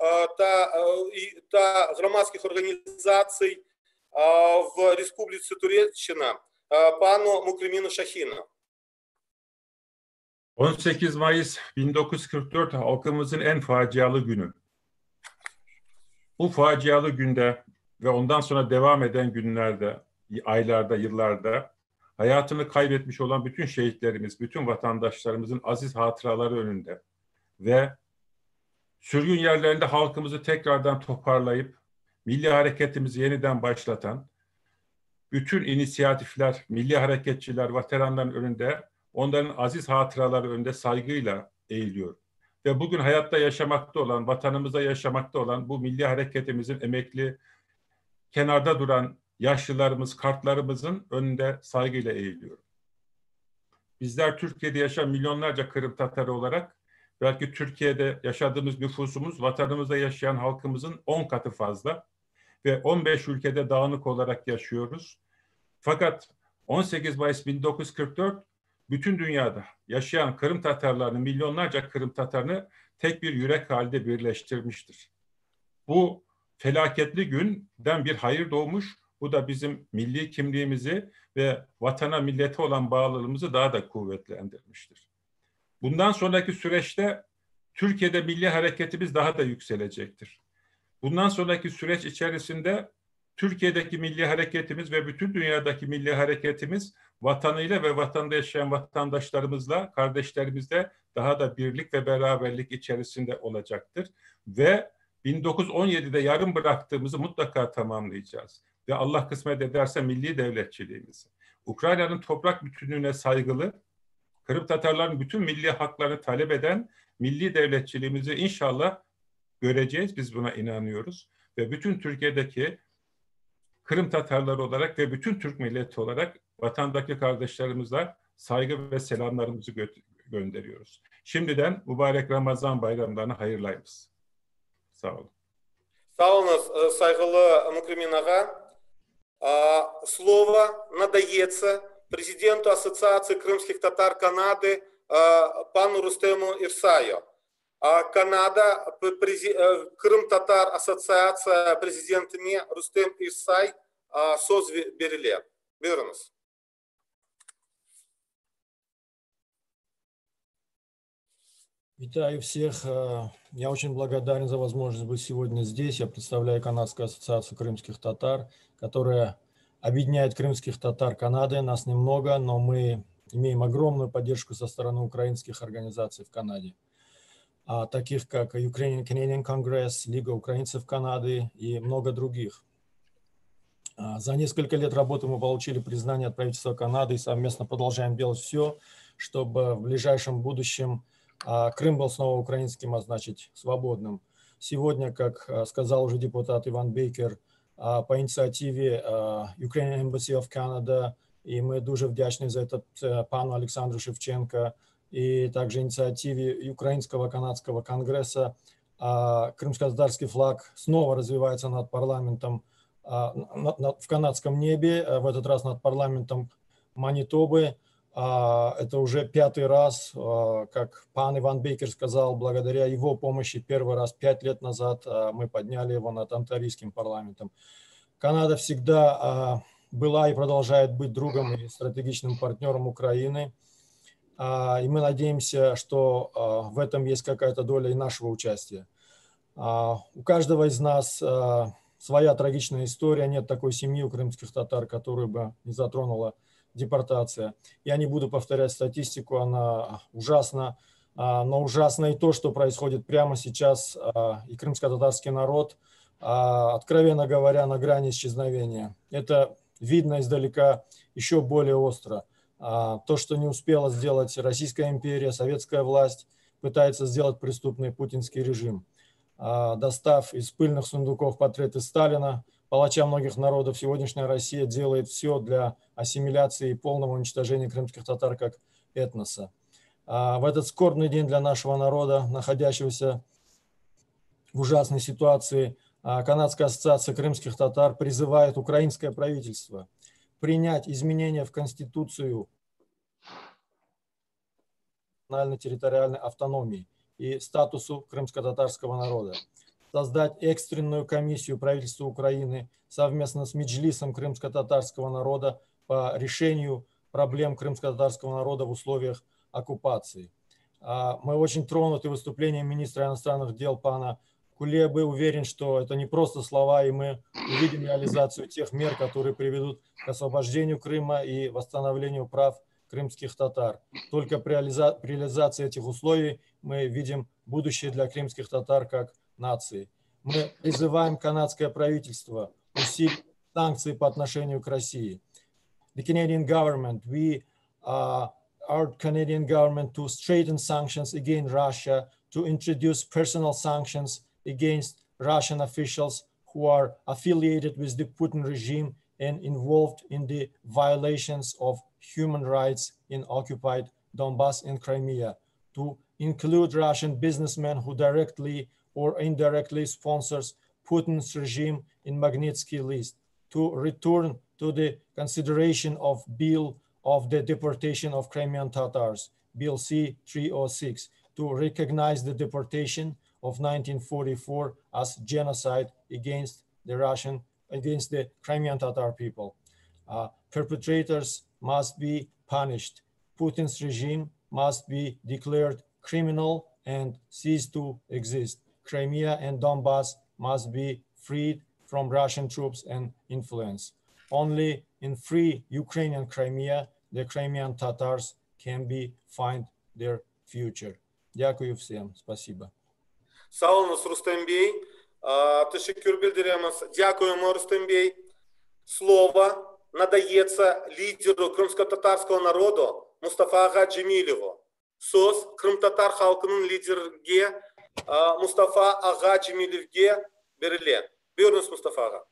та громадських організацій в Республіці Туреччина пану Mukrimin Шахіну. 18 Mayıs 1944 halkımızın en facialı günü. Bu facialı günde ve ondan sonra devam eden günlerde, aylarda, yıllarda hayatını kaybetmiş olan bütün şehitlerimiz, bütün vatandaşlarımızın aziz hatıraları önünde ve sürgün yerlerinde halkımızı tekrardan toparlayıp milli hareketimizi yeniden başlatan bütün inisiyatifler, milli hareketçiler, veteranların önünde, onların aziz hatıraları önünde saygıyla eğiliyor. Ve bugün hayatta yaşamakta olan, vatanımızda yaşamakta olan bu milli hareketimizin emekli, kenarda duran yaşlılarımız, kartlarımızın önünde saygıyla eğiliyor. Bizler Türkiye'de yaşayan milyonlarca Kırım Tatarı olarak belki Türkiye'de yaşadığımız nüfusumuz vatanımızda yaşayan halkımızın 10 katı fazla ve 15 ülkede dağınık olarak yaşıyoruz. Fakat 18 Mayıs 1944 bütün dünyada yaşayan Kırım Tatarlarını, milyonlarca Kırım Tatarını tek bir yürek halinde birleştirmiştir. Bu felaketli günden bir hayır doğmuş. Bu da bizim milli kimliğimizi ve vatana, millete olan bağlılığımızı daha da kuvvetlendirmiştir. Bundan sonraki süreçte Türkiye'de milli hareketimiz daha da yükselecektir. Bundan sonraki süreç içerisinde Türkiye'deki milli hareketimiz ve bütün dünyadaki milli hareketimiz vatanıyla ve vatanda yaşayan vatandaşlarımızla, kardeşlerimizle daha da birlik ve beraberlik içerisinde olacaktır. Ve 1917'de yarım bıraktığımızı mutlaka tamamlayacağız. Ve Allah kısmet ederse milli devletçiliğimizi, Ukrayna'nın toprak bütünlüğüne saygılı, Kırım Tatarların bütün milli haklarını talep eden milli devletçiliğimizi inşallah göreceğiz. Biz buna inanıyoruz. Ve bütün Türkiye'deki Kırım Tatarları olarak ve bütün Türk milleti olarak vatandaki kardeşlerimizle saygı ve selamlarımızı gönderiyoruz. Şimdiden mübarek Ramazan bayramlarını hayırlayınız. Sağ olun. Sağ olunuz, saygılı Mukrimin ağa. Слово надається президенту Ассоциации крымских татар Канады пану Рустему Ирсаю. Канада, Крым Татар Ассоциация президентіне Рустем Ирсай söz беріле. Buyurunuz. Витаю всех. Я очень благодарен за возможность быть сегодня здесь. Я представляю Канадскую ассоциацию крымских татар, которая объединяет крымских татар Канады. Нас немного, но мы имеем огромную поддержку со стороны украинских организаций в Канаде, таких как Ukrainian Canadian Congress, Лига украинцев Канады и много других. За несколько лет работы мы получили признание от правительства Канады и совместно продолжаем делать все, чтобы в ближайшем будущем Крым был снова украинским, а значит свободным. Сегодня, как сказал уже депутат Иван Бейкер, по инициативе Ukrainian Embassy of Canada, и мы дуже вдячні за это пану Александру Шевченко, и также инициативе Украинского канадского конгресса, крымско-татарский флаг снова развивается над парламентом в канадском небе, в этот раз над парламентом Манитобы. Это уже 5-й раз, как пан Иван Бейкер сказал, благодаря его помощи первый раз 5 лет назад мы подняли его над онтарийским парламентом. Канада всегда была и продолжает быть другом и стратегичным партнером Украины. И мы надеемся, что в этом есть какая-то доля и нашего участия. У каждого из нас своя трагичная история. Нет такой семьи у крымских татар, которую бы не затронула депортация. Я не буду повторять статистику, она ужасна. Но ужасно и то, что происходит прямо сейчас. И крымско-татарский народ, откровенно говоря, на грани исчезновения. Это видно издалека еще более остро. То, что не успела сделать Российская империя, советская власть, пытается сделать преступный путинский режим. Достав из пыльных сундуков портреты Сталина, палача многих народов, сегодняшняя Россия делает все для ассимиляции и полного уничтожения крымских татар как этноса. В этот скорбный день для нашего народа, находящегося в ужасной ситуации, Канадская ассоциация крымских татар призывает украинское правительство принять изменения в Конституцию национально-территориальной автономии и статусу крымско-татарского народа, создать экстренную комиссию правительства Украины совместно с Меджлисом крымско-татарского народа по решению проблем крымско-татарского народа в условиях оккупации. Мы очень тронуты выступлением министра иностранных дел пана Кулебы. Уверен, что это не просто слова, и мы увидим реализацию тех мер, которые приведут к освобождению Крыма и восстановлению прав крымских татар. Только при реализации этих условий мы видим будущее для крымских татар как нации. Мы призываем канадское правительство усилить санкции по отношению к России. The Canadian government, we urge Canadian government to straighten sanctions against Russia, to introduce personal sanctions against Russian officials who are affiliated with the Putin regime and involved in the violations of human rights in occupied Donbass and Crimea, to include Russian businessmen who directly or indirectly sponsors Putin's regime in Magnitsky list, to return to the consideration of bill of the deportation of Crimean Tatars, Bill C-306, to recognize the deportation of 1944 as genocide against the Crimean Tatar people. Perpetrators must be punished. Putin's regime must be declared criminal and cease to exist. Crimea and Donbass must be freed from Russian troops and influence. Only in free Ukrainian Crimea, the Crimean Tatars can find their future. Дякую всем. Спасибо. Sağ olunuz Rustem Bey. Teşekkür bildiremiz. Дякуємо, Rustem Bey. Слово надається лідеру кримсько-татарського народу Мустафа Ага Джемилеву. Söz Kırım-Tatar halkının liderine Mustafa Aga Cemilev'e verilen. Buyurunuz Mustafa Aga.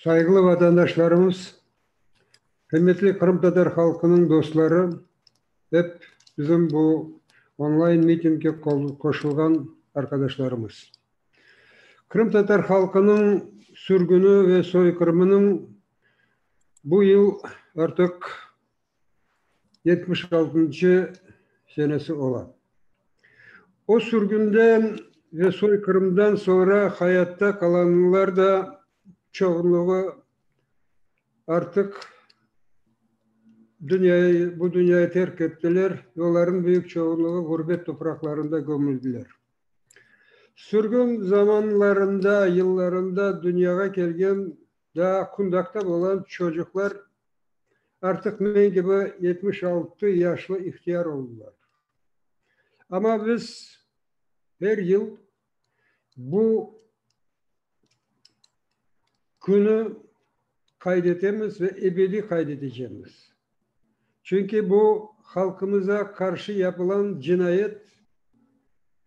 Saygılı vatandaşlarımız, kıymetli Kırım-Tatar halkının dostları, hep bizim bu online mitinge koşulgan arkadaşlarımız. Kırım-Tatar halkının sürgünü ve soykırımının bu yıl artık 76. senesi olan. O sürgünden ve soykırımdan sonra hayatta kalanlar da çoğunluğu artık bu dünyayı terk ettiler. Onların büyük çoğunluğu gurbet topraklarında gömüldüler. Sürgün zamanlarında, yıllarında dünyaya gelgen daha kundakta olan çocuklar artık men gibi 76 yaşlı ihtiyar oldular. Ama biz her yıl bu günü kaydetemiz ve ebedi kaydedeceğimiz. Çünkü bu halkımıza karşı yapılan cinayet,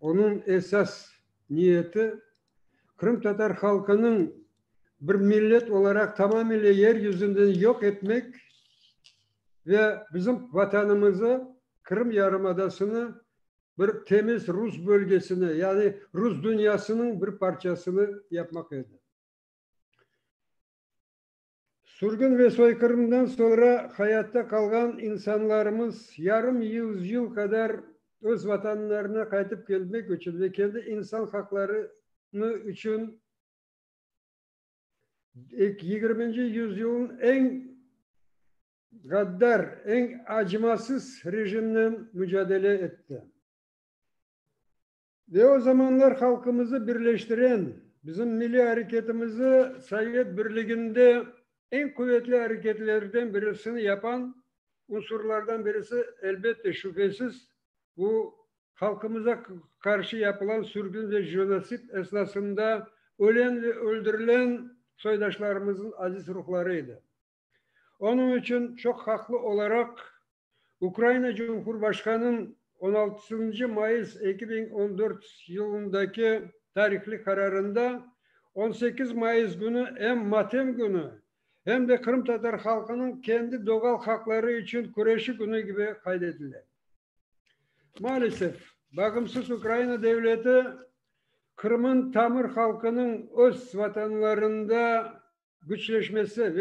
onun esas niyeti Kırım Tatar halkının bir millet olarak tamamıyla yeryüzünden yok etmek ve bizim vatanımızı, Kırım Yarımadası'nı bir temiz Rus bölgesine, yani Rus dünyasının bir parçasını yapmaktaydı. Sürgün ve soykırımdan sonra hayatta kalan insanlarımız yarım yüzyıl kadar öz vatanlarına kayıtıp gelmek için ve kendi insan haklarını için 20. yüzyılın en gaddar, en acımasız rejimden mücadele etti. Ve o zamanlar halkımızı birleştiren, bizim milli hareketimizi Sovyet Birliği'nde en kuvvetli hareketlerden birisini yapan unsurlardan birisi elbette şüphesiz bu halkımıza karşı yapılan sürgün ve jenosit esnasında ölen ve öldürülen soydaşlarımızın aziz ruhlarıydı. Onun için çok haklı olarak Ukrayna Cumhurbaşkanı'nın 16. Mayıs 2014 yılındaki tarihli kararında 18 Mayıs günü hem matem günü hem de Kırım Tatar halkının kendi doğal hakları için kureyşi günü gibi kaydedildi. Maalesef bağımsız Ukrayna devleti Kırım'ın Tamır halkının öz vatanlarında güçleşmesi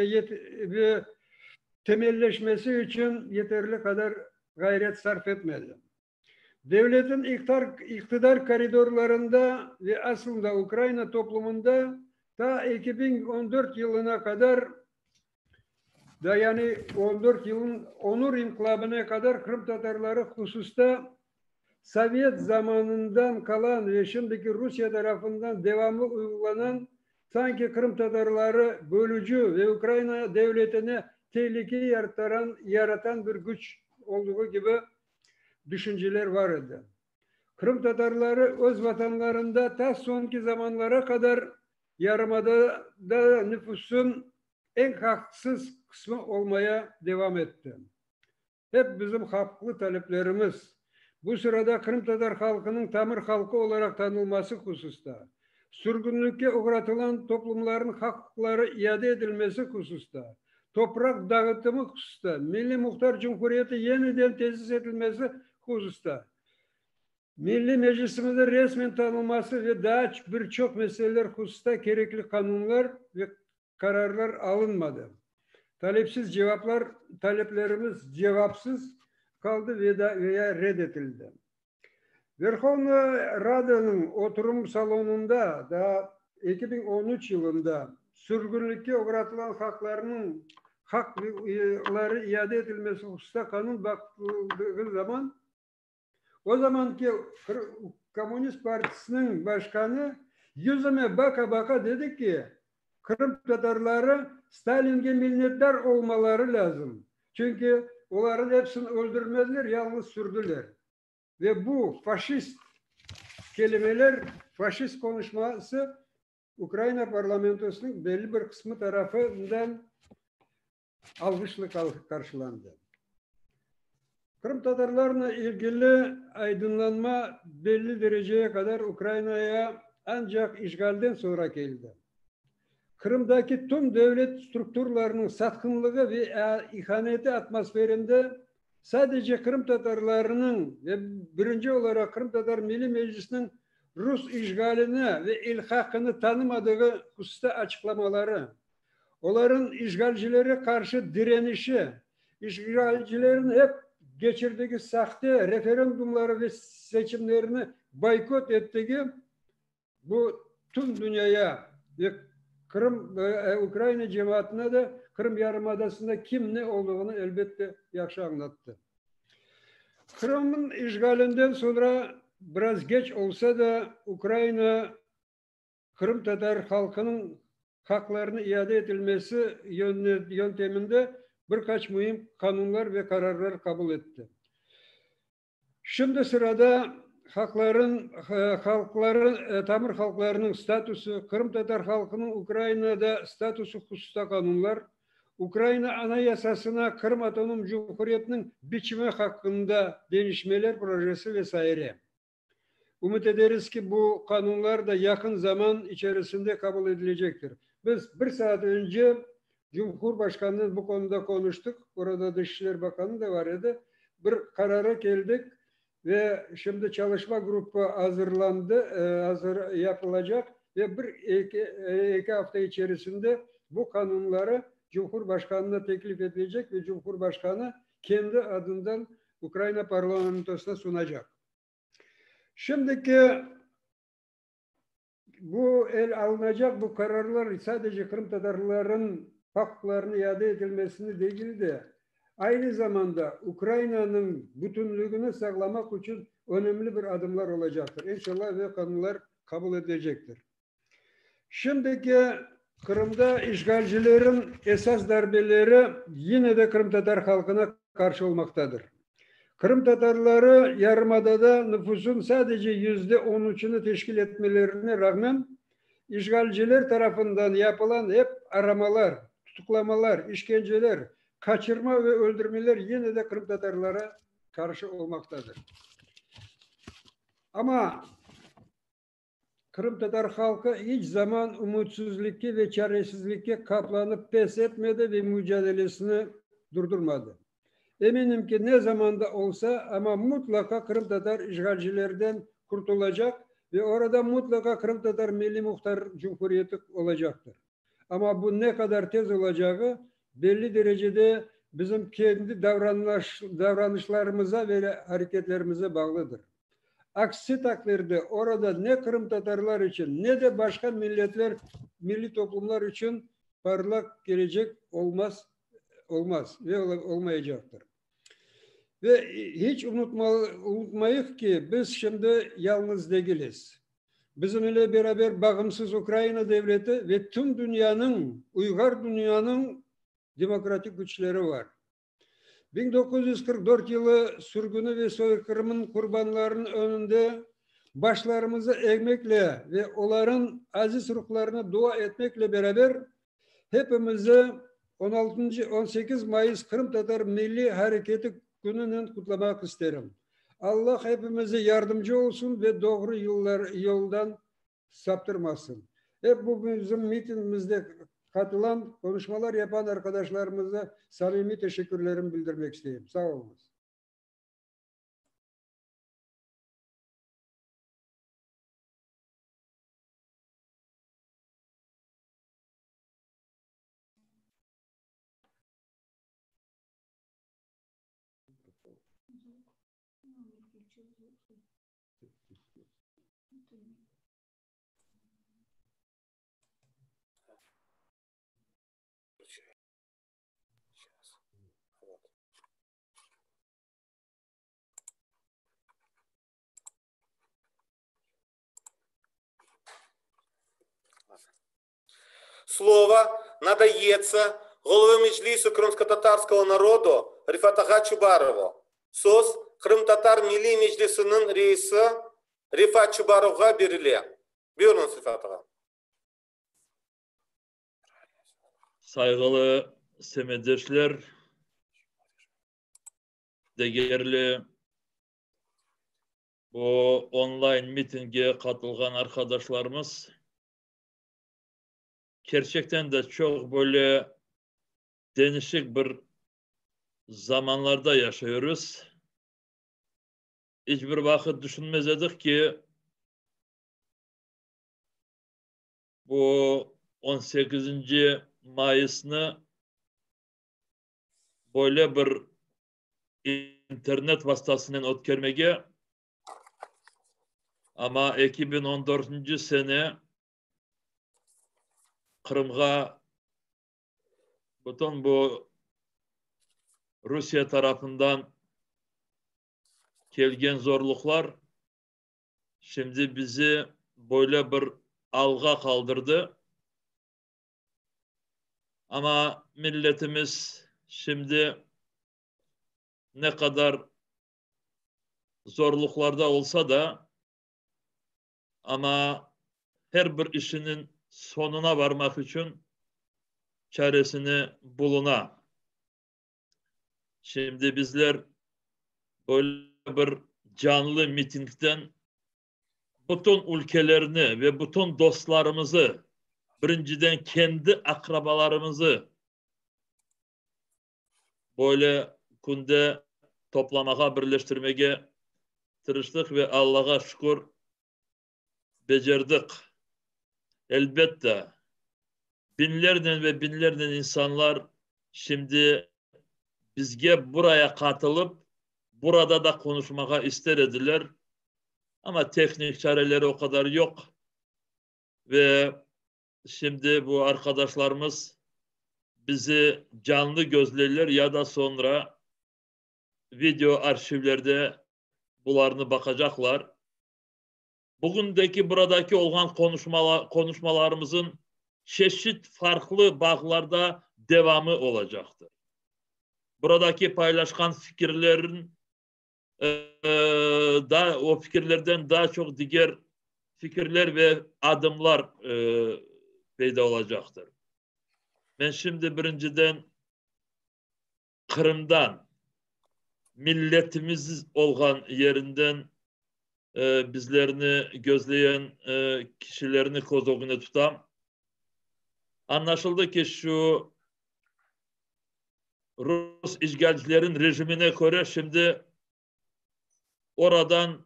ve temelleşmesi için yeterli kadar gayret sarf etmedi. Devletin iktidar koridorlarında ve aslında Ukrayna toplumunda ta 2014 yılına kadar da yani 14 yılın onur inkılabına kadar Kırım Tatarları hususta Sovyet zamanından kalan ve şimdiki Rusya tarafından devamlı uygulanan sanki Kırım Tatarları bölücü ve Ukrayna devletine tehlike yaratan bir güç olduğu gibi düşünceler vardı. Kırım Tatarları öz vatanlarında ta sonki zamanlara kadar Yarımada'da nüfusun en haksız kısmı olmaya devam etti. Hep bizim haklı taleplerimiz bu sırada Kırım Tatar halkının Tamır halkı olarak tanınması hususta, sürgünlükte uğratılan toplumların hakları iade edilmesi hususta, toprak dağıtımı hususta, Milli Muhtar Cumhuriyeti yeniden tesis edilmesi hususta, Milli Meclisimizde resmen tanınması ve daha birçok meseleler hususta gerekli kanunlar ve kararlar alınmadı. Taleplerimiz cevapsız kaldı veya reddedildi. Verkhovna Rada'nın oturum salonunda da 2013 yılında sürgünlükte uğratılan hakları iade edilmesi hususunda kanun bakıldığı zaman o zamanki Komünist Partisi'nin başkanı yüzüme baka baka dedi ki Kırım Tatarları Stalin'e minnettar olmaları lazım. Çünkü onların hepsini öldürmediler, yalnız sürdüler. Ve bu faşist kelimeler, faşist konuşması Ukrayna parlamentosunun belli bir kısmı tarafından alkışla karşılandı. Kırım Tatarlarla ilgili aydınlanma belli dereceye kadar Ukrayna'ya ancak işgalden sonra geldi. Kırım'daki tüm devlet strukturlarının satkınlığı ve ihaneti atmosferinde sadece Kırım Tatarlarının ve birinci olarak Kırım Tatar Milli Meclisi'nin Rus işgaline ve ilhakını tanımadığı hususta açıklamaları, onların işgalcilere karşı direnişi, işgalcilerin hep geçirdiği sahte referandumları ve seçimlerini boykot ettiği bu tüm dünyaya ve Ukrayna cemaatine de Kırım Yarımadası'nda kim ne olduğunu elbette yaxşı anlattı. Kırım'ın işgalinden sonra biraz geç olsa da Ukrayna Kırım Tatar halkının haklarını iade edilmesi yönteminde birkaç mühim kanunlar ve kararlar kabul etti. Şimdi sırada Tamir halklarının statüsü, Kırım Tatar halkının Ukrayna'da statüsü hususta kanunlar, Ukrayna Anayasasına Kırım Otonom Cumhuriyeti'nin biçimi hakkında değişmeler projesi vesaire. Umut ederiz ki bu kanunlar da yakın zaman içerisinde kabul edilecektir. Biz bir saat önce Cumhurbaşkanı'nın bu konuda konuştuk. Orada Dışişleri Bakanı da var idi. Bir karara geldik ve şimdi çalışma grubu hazırlandı, hazır yapılacak ve iki hafta içerisinde bu kanunları Cumhurbaşkanı'na teklif edilecek ve Cumhurbaşkanı kendi adından Ukrayna parlamentosuna sunacak. Şimdiki bu el alınacak bu kararlar sadece Kırım Tatarların haklarını iade edilmesini değil de aynı zamanda Ukrayna'nın bütünlüğünü sağlamak için önemli bir adımlar olacaktır. İnşallah ve kanunlar kabul edilecektir. Şimdiki Kırım'da işgalcilerin esas darbeleri yine de Kırım Tatar halkına karşı olmaktadır. Kırım Tatarları Yarımada'da nüfusun sadece %13'ünü teşkil etmelerine rağmen işgalciler tarafından yapılan hep aramalar, tutuklamalar, işkenceler, kaçırma ve öldürmeler yine de Kırım Tatarlara karşı olmaktadır. Ama Kırım Tatar halkı hiç zaman umutsuzlukka ve çaresizlikka kaplanıp pes etmedi ve mücadelesini durdurmadı. Eminim ki ne zamanda olsa ama mutlaka Kırım Tatar işgalcilerden kurtulacak ve orada mutlaka Kırım Tatar Milli Muhtar Cumhuriyeti olacaktır. Ama bu ne kadar tez olacağı belli derecede bizim kendi davranışlarımıza ve hareketlerimize bağlıdır. Aksi takdirde orada ne Kırım Tatarlar için ne de başka milletler, milli toplumlar için parlak gelecek olmaz ve olmayacaktır. Ve hiç unutmayız ki biz şimdi yalnız değiliz. Bizimle beraber bağımsız Ukrayna devleti ve tüm dünyanın, uygar dünyanın demokratik güçleri var. 1944 yılı sürgünü ve soykırımın kurbanlarının önünde başlarımızı eğmekle ve onların aziz ruhlarına dua etmekle beraber hepimizi 18 Mayıs Kırım Tatar Milli Hareketi gününü kutlamak isterim. Allah hepimize yardımcı olsun ve doğru yoldan saptırmasın. Hep bu bizim mitingimizde katılan, konuşmalar yapan arkadaşlarımıza samimi teşekkürlerimi bildirmek isteyeyim. Sağ olun. Слово надается голове Меджлису крымско-татарского народу Рифатага Чубарову. Söz Kırım Tatar Milli Meclisi'nin reisi Rifat Çubarov'a veriliyor. Buyurunuz Rifat Ağa. Saygılı semedeşler, değerli bu online mitinge katılgan arkadaşlarımız, gerçekten de çok böyle değişik bir zamanlarda yaşıyoruz. Hiçbir vakit düşünmezdik ki bu 18. Mayıs'ını böyle bir internet vasıtasından ötkermege, ama 2014. sene Kırım'a bütün bu Rusya tarafından gelgen zorluklar şimdi bizi böyle bir alga kaldırdı. Ama milletimiz şimdi ne kadar zorluklarda olsa da ama her bir işinin sonuna varmak için çaresini buluna. Şimdi bizler böyle bir canlı mitingden bütün ülkelerini ve bütün dostlarımızı, birinciden kendi akrabalarımızı böyle kunde toplamaya, birleştirmeye tırıştık ve Allah'a şükür becerdik. Elbette binlerden ve binlerden insanlar şimdi bizge buraya katılıp burada da konuşmaya istediler. Ama teknik çareleri o kadar yok. Ve şimdi bu arkadaşlarımız bizi canlı gözlerler ya da sonra video arşivlerde bularını bakacaklar. Bugündeki buradaki olan konuşmalarımızın çeşit farklı bağlarda devamı olacaktır. Buradaki paylaşılan fikirlerin o fikirlerden daha çok diğer fikirler ve adımlar peyda olacaktır. Ben şimdi birinciden Kırım'dan, milletimiz olan yerinden bizlerini gözleyen kişilerini kozoguna tutam. Anlaşıldı ki şu Rus işgalcilerin rejimine göre şimdi oradan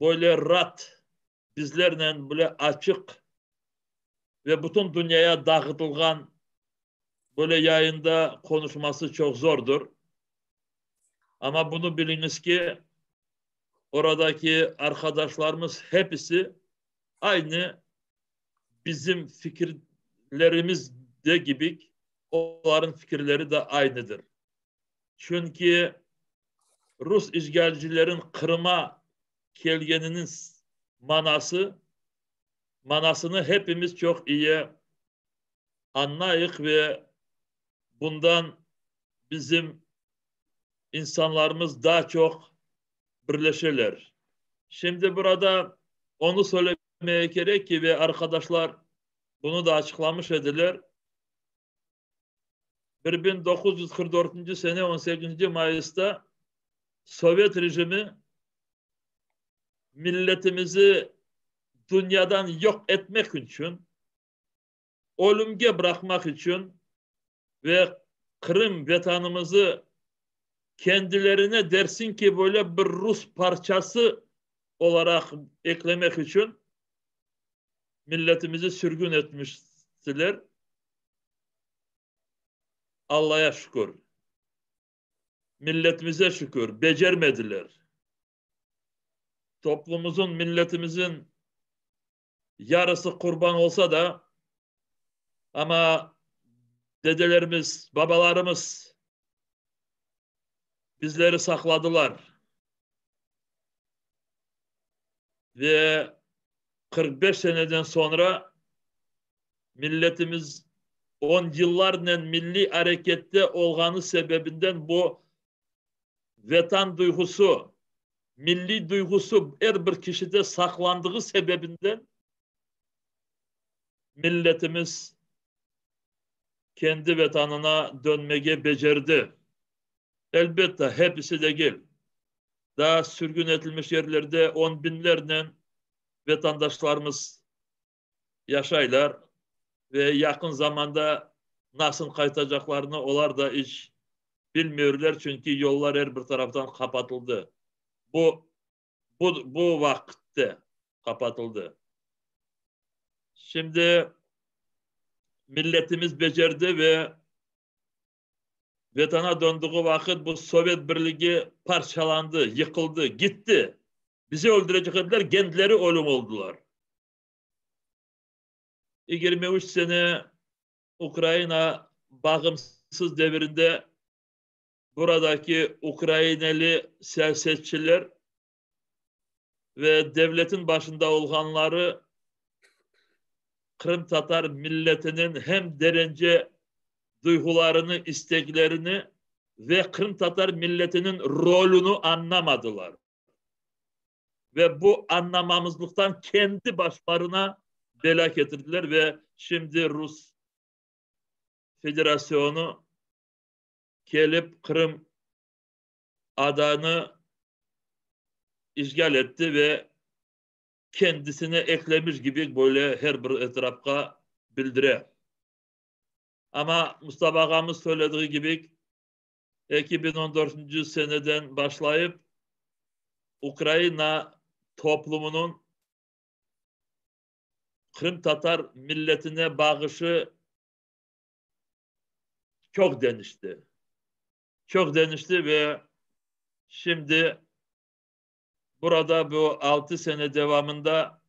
böyle rahat bizlerle böyle açık ve bütün dünyaya dağıtılgan böyle yayında konuşması çok zordur. Ama bunu biliniz ki oradaki arkadaşlarımız hepsi aynı bizim fikirlerimiz de gibi onların fikirleri de aynıdır. Çünkü Rus işgalcilerin Kırım'a gelgeninin manasını hepimiz çok iyi anlayık ve bundan bizim insanlarımız daha çok birleşirler. Şimdi burada onu söylemeye gerek ki ve arkadaşlar bunu da açıklamış ediler. 1944. sene 18. Mayıs'ta Sovyet rejimi milletimizi dünyadan yok etmek için, ölümge bırakmak için ve Kırım vatanımızı kendilerine dersin ki böyle bir Rus parçası olarak eklemek için milletimizi sürgün etmiştiler. Allah'a şükür. Milletimize şükür. Becermediler. Toplumumuzun, milletimizin yarısı kurban olsa da ama dedelerimiz, babalarımız bizleri sakladılar. Ve 45 seneden sonra milletimiz 10 yıllarla milli harekette olganı sebebinden bu vatan duygusu, milli duygusu her bir kişide saklandığı sebebinden milletimiz kendi vatanına dönmeye becerdi. Elbette hepsi de değil. Daha sürgün edilmiş yerlerde 10 binlerle vatandaşlarımız yaşaylar ve yakın zamanda nasıl kaytacaklarını onlar da hiç bilmiyorlar çünkü yollar her bir taraftan kapatıldı. Bu vakitte kapatıldı. Şimdi milletimiz becerdi ve vatana döndüğü vakit bu Sovyet Birliği parçalandı, yıkıldı, gitti. Bizi öldürecekler, kendileri ölüm oldular. 23 sene Ukrayna bağımsız devrinde buradaki Ukraynalı siyasetçiler ve devletin başında olanları Kırım Tatar milletinin hem derece duygularını, isteklerini ve Kırım Tatar milletinin rolünü anlamadılar. ve bu anlamamızlıktan kendi başlarına bela getirdiler ve şimdi Rus Federasyonu gelip Kırım adını işgal etti ve kendisine eklemiş gibi böyle her bir etrafta bildire. Ama Mustafa Ağamız söylediği gibi 2014. seneden başlayıp Ukrayna toplumunun Kırım Tatar milletine bağışı çok genişti. Çok genişti ve şimdi burada bu 6 sene devamında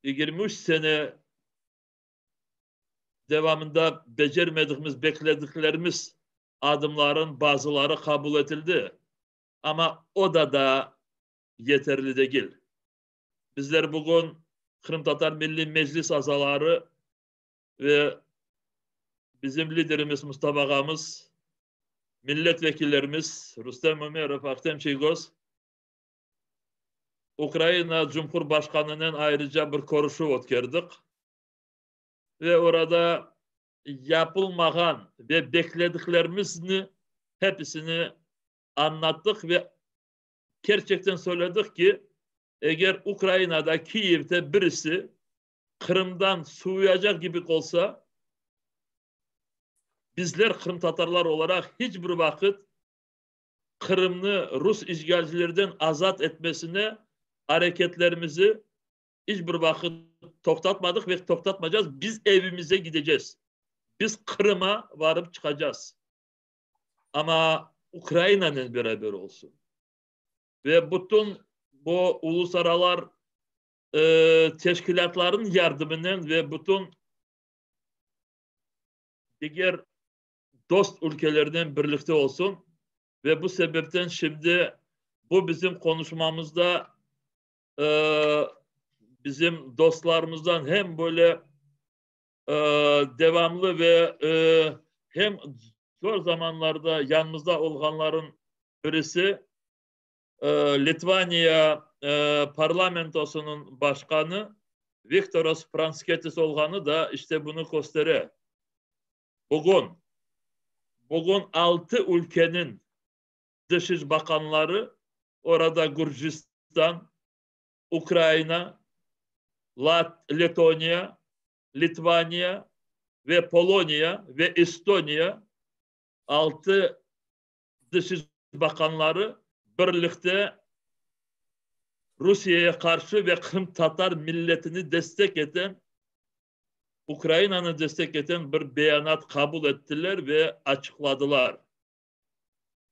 23 sene devamında becermediğimiz, beklediklerimiz adımların bazıları kabul edildi. Ama o da yeterli değil. Bizler bugün Kırım Tatar Milli Meclis azaları ve bizim liderimiz Mustafa Ağamız, milletvekillerimiz Rustem Umerov, Aktem Çigoz, Ukrayna Cumhurbaşkanı'nın ayrıca bir konuşu ötkerdik. Ve orada yapılmayan ve beklediklerimizin hepsini anlattık ve gerçekten söyledik ki eğer Ukrayna'da, Kiev'de birisi Kırım'dan soğuyacak gibi olsa bizler Kırım Tatarlar olarak hiçbir vakit Kırım'ı Rus işgalcilerden azat etmesine hareketlerimizi hiçbir vakit toktatmadık ve toktatmayacağız. Biz evimize gideceğiz. Biz Kırım'a varıp çıkacağız. Ama Ukrayna'nın beraber olsun. Ve bütün bu uluslararası teşkilatların yardımının ve bütün diğer dost ülkelerden birlikte olsun. Ve bu sebepten şimdi bu bizim konuşmamızda bizim dostlarımızdan hem böyle devamlı ve hem zor zamanlarda yanımızda olanların birisi Litvanya parlamentosunun başkanı Viktoras Pransketis olganı da işte bunu gösteriyor. Bugün 6 ülkenin dışişleri bakanları orada Gürcistan, Ukrayna, Letonya, Litvanya ve Polonya ve Estonya 6 dışişleri bakanları birlikte Rusya'ya karşı ve Kırım Tatar milletini destek eden, Ukrayna'nı destek eden bir beyanat kabul ettiler ve açıkladılar.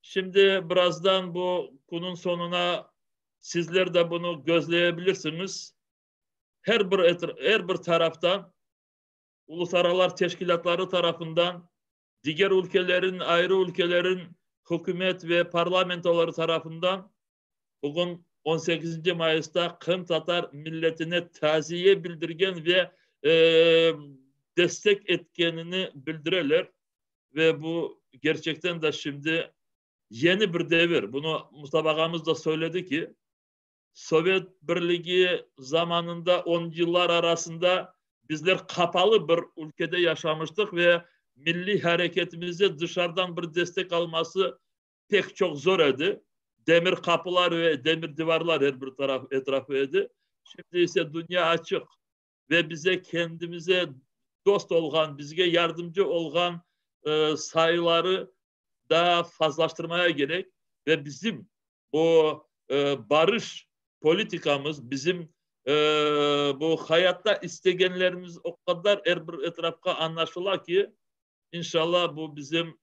Şimdi birazdan bu konunun sonuna sizler de bunu gözleyebilirsiniz. Her bir taraftan, uluslararası teşkilatları tarafından, diğer ülkelerin, ayrı ülkelerin hükümet ve parlamentoları tarafından bugün 18. Mayıs'ta Kırım Tatar milletine taziye bildirgen ve destek etkenini bildirirler. Ve bu gerçekten de şimdi yeni bir devir. Bunu Mustafa Ağamız da söyledi ki Sovyet Birliği zamanında 10 yıllar arasında bizler kapalı bir ülkede yaşamıştık ve milli hareketimize dışarıdan bir destek alması pek çok zor idi. Demir kapılar ve demir duvarlar her bir taraf etrafıydı. Şimdi ise dünya açık ve bize kendimize dost olan, bize yardımcı olan sayıları daha fazlaştırmaya gerek ve bizim bu barış politikamız, bizim bu hayatta istegenlerimiz o kadar her bir etrafta anlaşıla ki inşallah bu bizim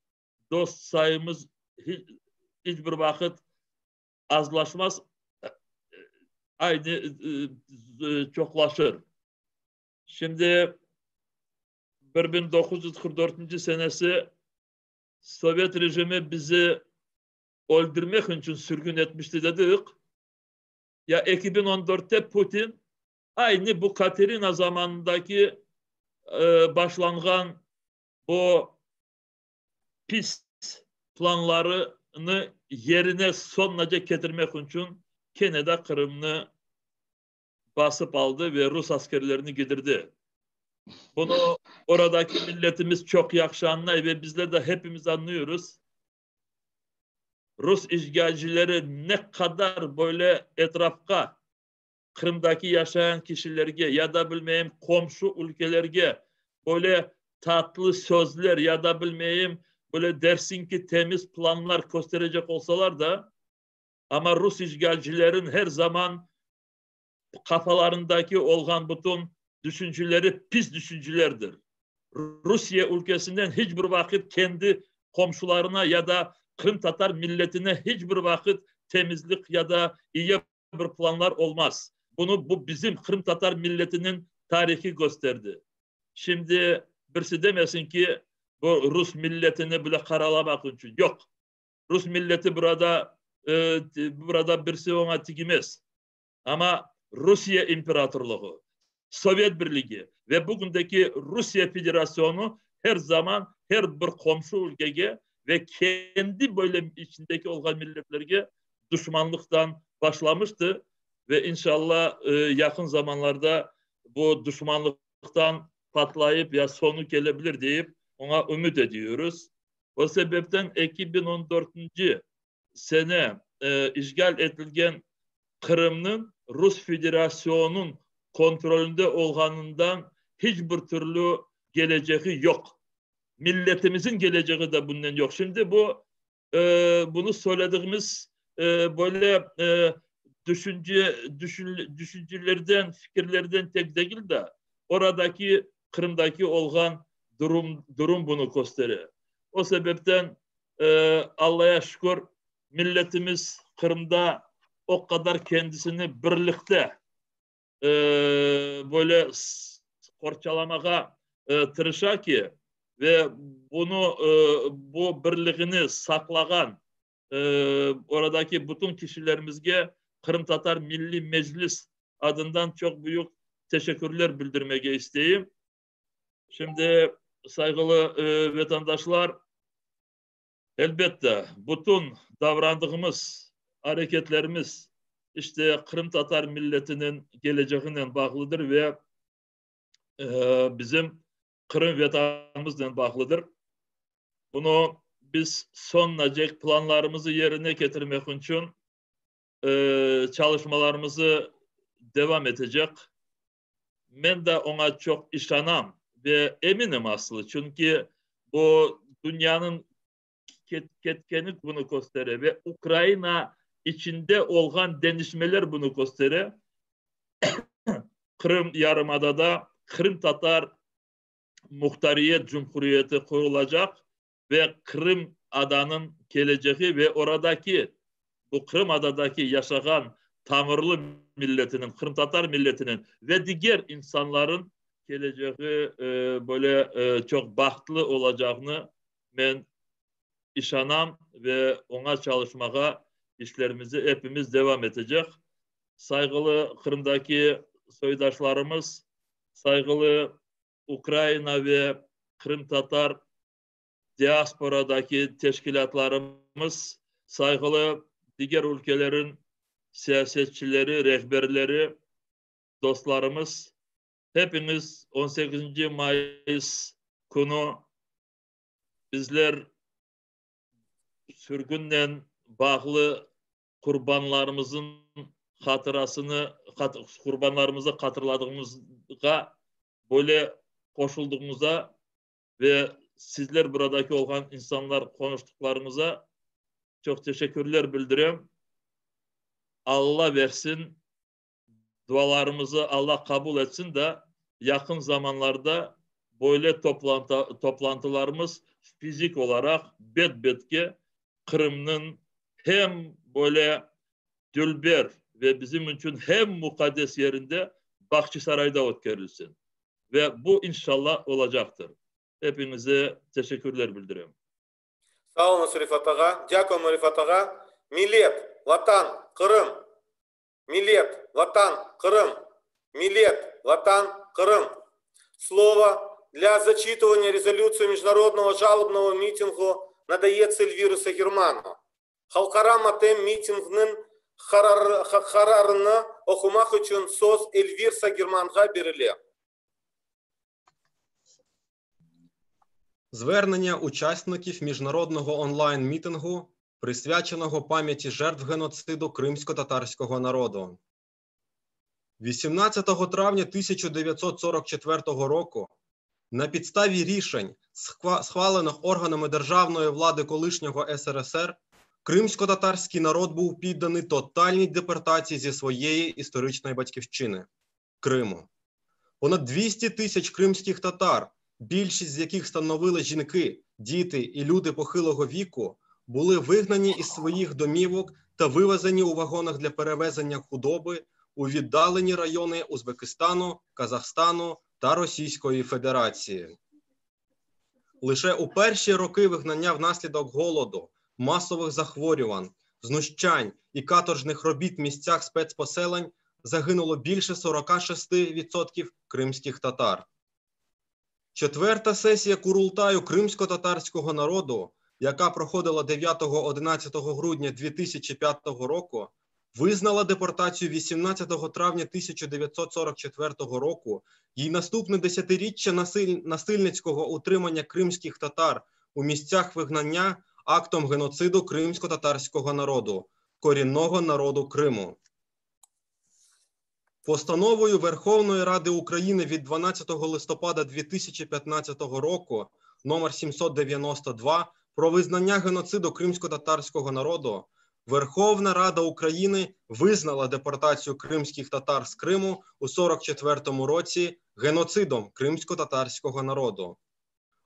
dost sayımız hiçbir vakit azlaşmaz, aynı çoklaşır. Şimdi 1944 senesi Sovyet rejimi bizi öldürmek için sürgün etmişti dedik. Ya 2014'te Putin aynı bu Katerina zamanındaki başlangan bu pis planları yerine sonraca getirmek için Kanada Kırım'ını basıp aldı ve Rus askerlerini gidirdi. Bunu oradaki milletimiz çok yakşı anlıyor ve bizler de hepimiz anlıyoruz. Rus işgalcileri ne kadar böyle etrafta Kırım'daki yaşayan kişilerge ya da bilmeyeyim komşu ülkelerge böyle tatlı sözler ya da bilmeyeyim böyle dersin ki temiz planlar gösterecek olsalar da ama Rus işgalcilerin her zaman kafalarındaki olgan bütün düşünceleri pis düşüncelerdir. Rusya ülkesinden hiçbir vakit kendi komşularına ya da Kırım Tatar milletine hiçbir vakit temizlik ya da iyi bir planlar olmaz. Bu bizim Kırım Tatar milletinin tarihi gösterdi. Şimdi birisi demesin ki bu Rus milletini bile karalamak için. Yok. Rus milleti burada birisi ona tigimez. Ama Rusya İmparatorluğu, Sovyet Birliği ve bugündeki Rusya Federasyonu her zaman her bir komşu ülkeye ve kendi böyle içindeki olan milletlerine düşmanlıktan başlamıştı ve inşallah yakın zamanlarda bu düşmanlıktan patlayıp ya sonu gelebilir deyip ona ümit ediyoruz. O sebepten 2014. sene işgal edilen Kırım'ın Rus Federasyonu'nun kontrolünde olganından hiçbir türlü geleceği yok. Milletimizin geleceği de bundan yok. Şimdi bunu söylediğimiz böyle düşüncelerden, fikirlerden tek değil de oradaki Kırım'daki olgan durum bunu gösteriyor. O sebepten Allah'a şükür milletimiz Kırım'da o kadar kendisini birlikte böyle korçalamaya tırışa ki ve bu birliğini saklayan oradaki bütün kişilerimizge Kırım Tatar Milli Meclis adından çok büyük teşekkürler bildirmek isteyeyim. Şimdi saygılı vatandaşlar, elbette bütün davrandığımız hareketlerimiz işte Kırım Tatar milletinin geleceğiyle bağlıdır ve bizim Kırım vatanımızla bağlıdır. Bunu biz sonracık planlarımızı yerine getirmek için çalışmalarımızı devam edecek. Ben de ona çok işanam ve eminim aslında. Çünkü bu dünyanın ketkenlik bunu gösteriyor ve Ukrayna içinde olan denişmeler bunu gösteriyor. Kırım Yarımada'da Kırım Tatar Muhtariyet Cumhuriyeti kurulacak ve Kırım adanın geleceği ve oradaki bu Kırım adadaki yaşayan Tamarlı milletinin, Kırım Tatar milletinin ve diğer insanların geleceği böyle çok bahtlı olacağını ben işanam ve ona çalışmaya işlerimizi hepimiz devam edecek. Saygılı Kırım'daki soydaşlarımız, saygılı Ukrayna ve Kırım Tatar diasporadaki teşkilatlarımız, saygılı diğer ülkelerin siyasetçileri, rehberleri, dostlarımız, hepiniz 18. Mayıs günü bizler sürgünle bağlı kurbanlarımızın kurbanlarımızı hatırladığımızda böyle koşulduğumuza ve sizler buradaki olan insanlar konuştuklarınıza çok teşekkürler bildiriyorum. Allah versin, dualarımızı Allah kabul etsin de yakın zamanlarda böyle toplantılarımız fizik olarak bet-betke Kırım'ın hem böyle Dülber ve bizim için hem mukaddes yerinde Bahçesaray'da ötkerilsin. Ve bu inşallah olacaktır. Hepinize teşekkürler bildiriyorum. Sağ olun Rifat Ağa. Дякуємо Rifat Ağa. Millet, vatan, Kırım. Millet, vatan, Kırım. Millet, vatan, Kırım. Слово для зачитывания резолюции международного жалобного митинга надается Эльвиру Сагирману. Халкара матем митингнин карарыны окумак үчүн сөз Эльвир Сагирманга бериле. Звернення учасників міжнародного онлайн-мітингу, присвяченого пам'яті жертв геноциду кримсько-татарського народу. 18 травня 1944 року на підставі рішень, схвалених органами державної влади колишнього СРСР, кримсько-татарський народ був підданий тотальній депортації зі своєї історичної батьківщини – Криму. Понад 200 тисяч кримських татар, більшість з яких становили жінки, діти і люди похилого віку, були вигнані із своїх домівок та вивезені у вагонах для перевезення худоби у віддалені райони Узбекистану, Казахстану та Російської Федерації. Лише у перші роки вигнання внаслідок голоду, масових захворювань, знущань і каторжних робіт в місцях спецпоселень загинуло більше 46% кримських татар. Четверта сесія Курултаю кримсько-татарського народу, яка проходила 9-11 грудня 2005 року, визнала депортацію 18 травня 1944 року і наступне десятиріччя насильницького утримання кримських татар у місцях вигнання актом геноциду кримсько-татарського народу, корінного народу Криму. Постановою Верховної Ради України від 12 листопада 2015 року номер 792 про визнання геноциду кримсько-татарського народу Верховна Рада України визнала депортацію кримських татар з Криму у 1944 році геноцидом кримсько-татарського народу.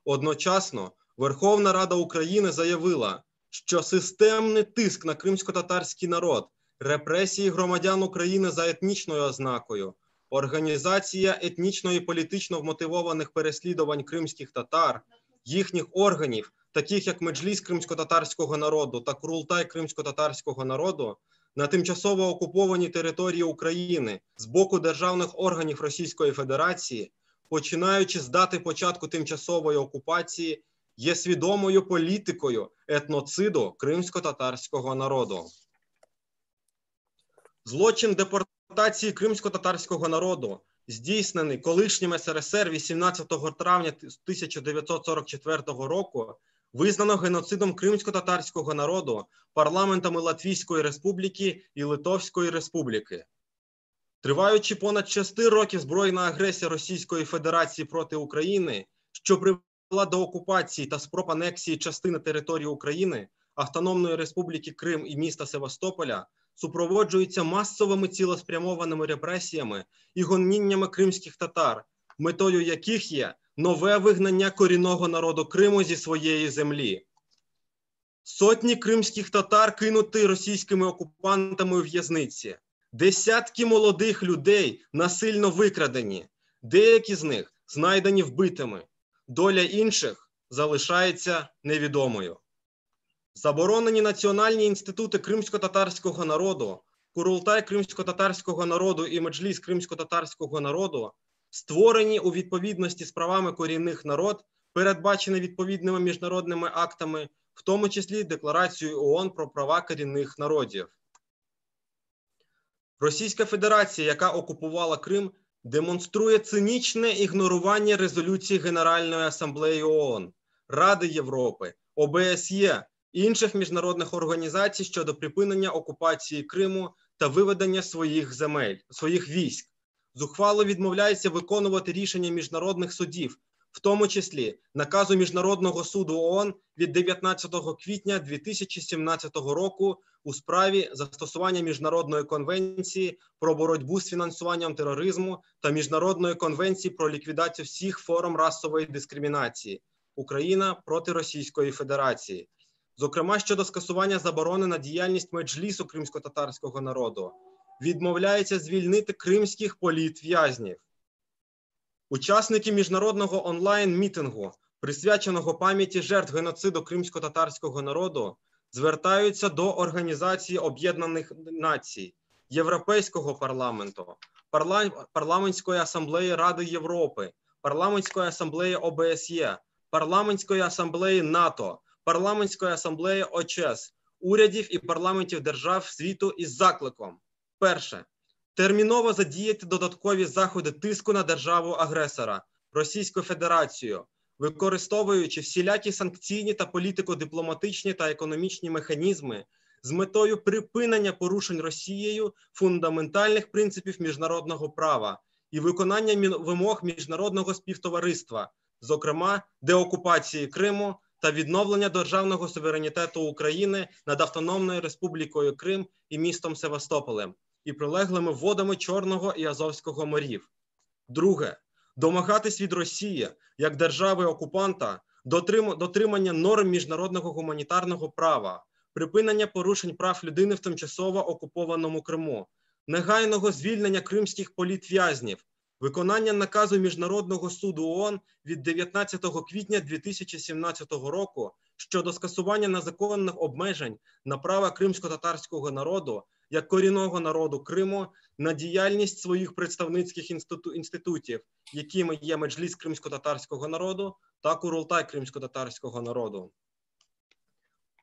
Одночасно Верховна Рада України заявила, що системний тиск на кримсько-татарський народ, репресії громадян України за етнічною ознакою, організація етнічно і політично вмотивованих переслідувань кримських татар, їхніх органів, таких як Меджліс кримсько-татарського народу та Курултай кримсько-татарського народу, на тимчасово окупованій території України з боку державних органів Російської Федерації, починаючи з дати початку тимчасової окупації, є свідомою політикою етноциду кримсько-татарського народу. Злочин депортації кримсько-татарського народу, здійснений колишнім СРСР 18 травня 1944 року, визнано геноцидом кримсько-татарського народу парламентами Латвійської Республіки і Литовської Республіки. Триваючи понад 6 років збройна агресія Російської Федерації проти України, що привела до окупації та спроб анексії частини території України, Автономної Республіки Крим і міста Севастополя, супроводжується масовими цілеспрямованими репресіями і гоніннями кримських татар, метою яких є нове вигнання корінного народу Криму зі своєї землі. Сотні кримських татар кинуті російськими окупантами у в'язниці. Десятки молодих людей насильно викрадені. Деякі з них знайдені вбитими. Доля інших залишається невідомою. Заборонені національні інститути кримсько-татарського народу, Курултай кримсько-татарського народу і Меджліс кримсько-татарського народу, створені у відповідності з правами корінних народ, передбачені відповідними міжнародними актами, в тому числі Декларацією ООН про права корінних народів. Російська Федерація, яка окупувала Крим, демонструє цинічне ігнорування резолюцій Генеральної Асамблеї ООН, Ради Європи, ОБСЄ, інших міжнародних організацій щодо припинення окупації Криму та виведення своїх військ. Зухвало відмовляється виконувати рішення міжнародних судів, в тому числі наказу Міжнародного суду ООН від 19 квітня 2017 року у справі застосування Міжнародної конвенції про боротьбу з фінансуванням тероризму та Міжнародної конвенції про ліквідацію всіх форм расової дискримінації Україна проти Російської Федерації. Зокрема, щодо скасування заборони на діяльність Меджлісу кримсько-татарського народу, відмовляється звільнити кримських політв'язнів. Учасники міжнародного онлайн-мітингу, присвяченого пам'яті жертв геноциду кримсько-татарського народу, звертаються до Організації Об'єднаних Націй, Європейського парламенту, Парламентської асамблеї Ради Європи, Парламентської асамблеї ОБСЄ, Парламентської асамблеї НАТО, Парламентської асамблеї ОЧЕС, урядів і парламентів держав світу із закликом: перше, терміново задіяти додаткові заходи тиску на державу-агресора Російську Федерацію, використовуючи всілякі санкційні та політико-дипломатичні та економічні механізми з метою припинення порушень Росією фундаментальних принципів міжнародного права і виконання вимог міжнародного співтовариства, зокрема деокупації Криму та відновлення державного суверенітету України над Автономною Республікою Крим і містом Севастополем і прилеглими водами Чорного і Азовського морів. Друге, домагатись від Росії як держави-окупанта дотримання норм міжнародного гуманітарного права, припинення порушень прав людини в тимчасово окупованому Криму, негайного звільнення кримських політв'язнів, виконання наказу Міжнародного суду ООН від 19 квітня 2017 року щодо скасування незаконних обмежень на права кримсько-татарського народу як корінного народу Криму на діяльність своїх представницьких інститутів, якими є Меджліс кримсько-татарського народу та Курултай кримсько-татарського народу.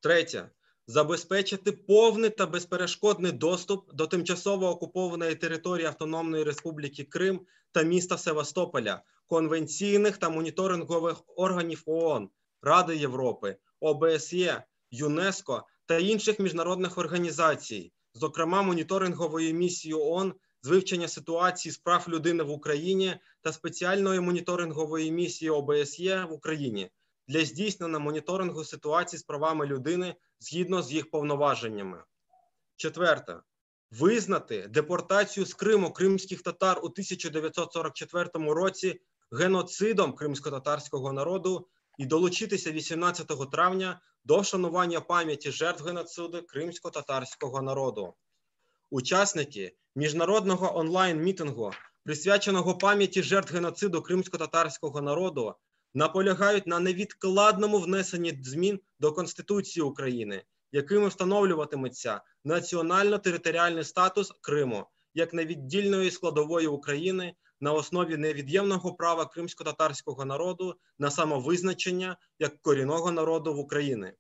Третє. Забезпечити повний та безперешкодний доступ до тимчасово окупованої території Автономної Республіки Крим та міста Севастополя, конвенційних та моніторингових органів ООН, Ради Європи, ОБСЄ, ЮНЕСКО та інших міжнародних організацій, зокрема моніторингової місії ООН з вивчення ситуації з прав людини в Україні та спеціальної моніторингової місії ОБСЄ в Україні для здійснення моніторингу ситуації з правами людини згідно з їх повноваженнями. Четверте. Визнати депортацію з Криму кримських татар у 1944 році геноцидом кримсько-татарського народу і долучитися 18 травня до вшанування пам'яті жертв геноциду кримсько-татарського народу. Учасники міжнародного онлайн-мітингу, присвяченого пам'яті жертв геноциду кримсько-татарського народу, наполягають на невідкладному внесенні змін до Конституції України, якими встановлюватиметься національно-територіальний статус Криму як невіддільної складової України на основі невід'ємного права кримсько-татарського народу на самовизначення як корінного народу в Україні.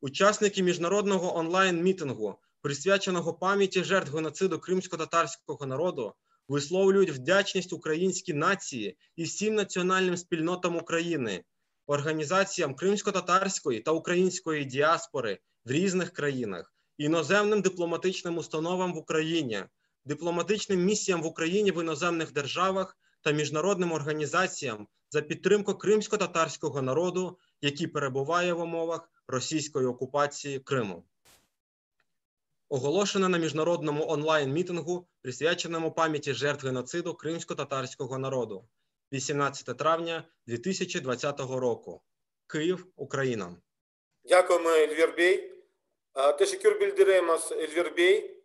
Учасники міжнародного онлайн-мітингу, присвяченого пам'яті жертв геноциду кримсько-татарського народу, висловлюють вдячність українській нації і всім національним спільнотам України, організаціям кримсько-татарської та української діаспори в різних країнах, іноземним дипломатичним установам в Україні, дипломатичним місіям в Україні в іноземних державах та міжнародним організаціям за підтримку кримсько-татарського народу, який перебуває в умовах російської окупації Криму. Оголошено на міжнародному онлайн-мітингу, присвяченому пам'яті жертв геноциду кримсько-татарського народу. 18 травня 2020 року. Київ, Україна. Дякуємо, Ельвір Бей. Teşekkür bildiremos, Ельвір Бей.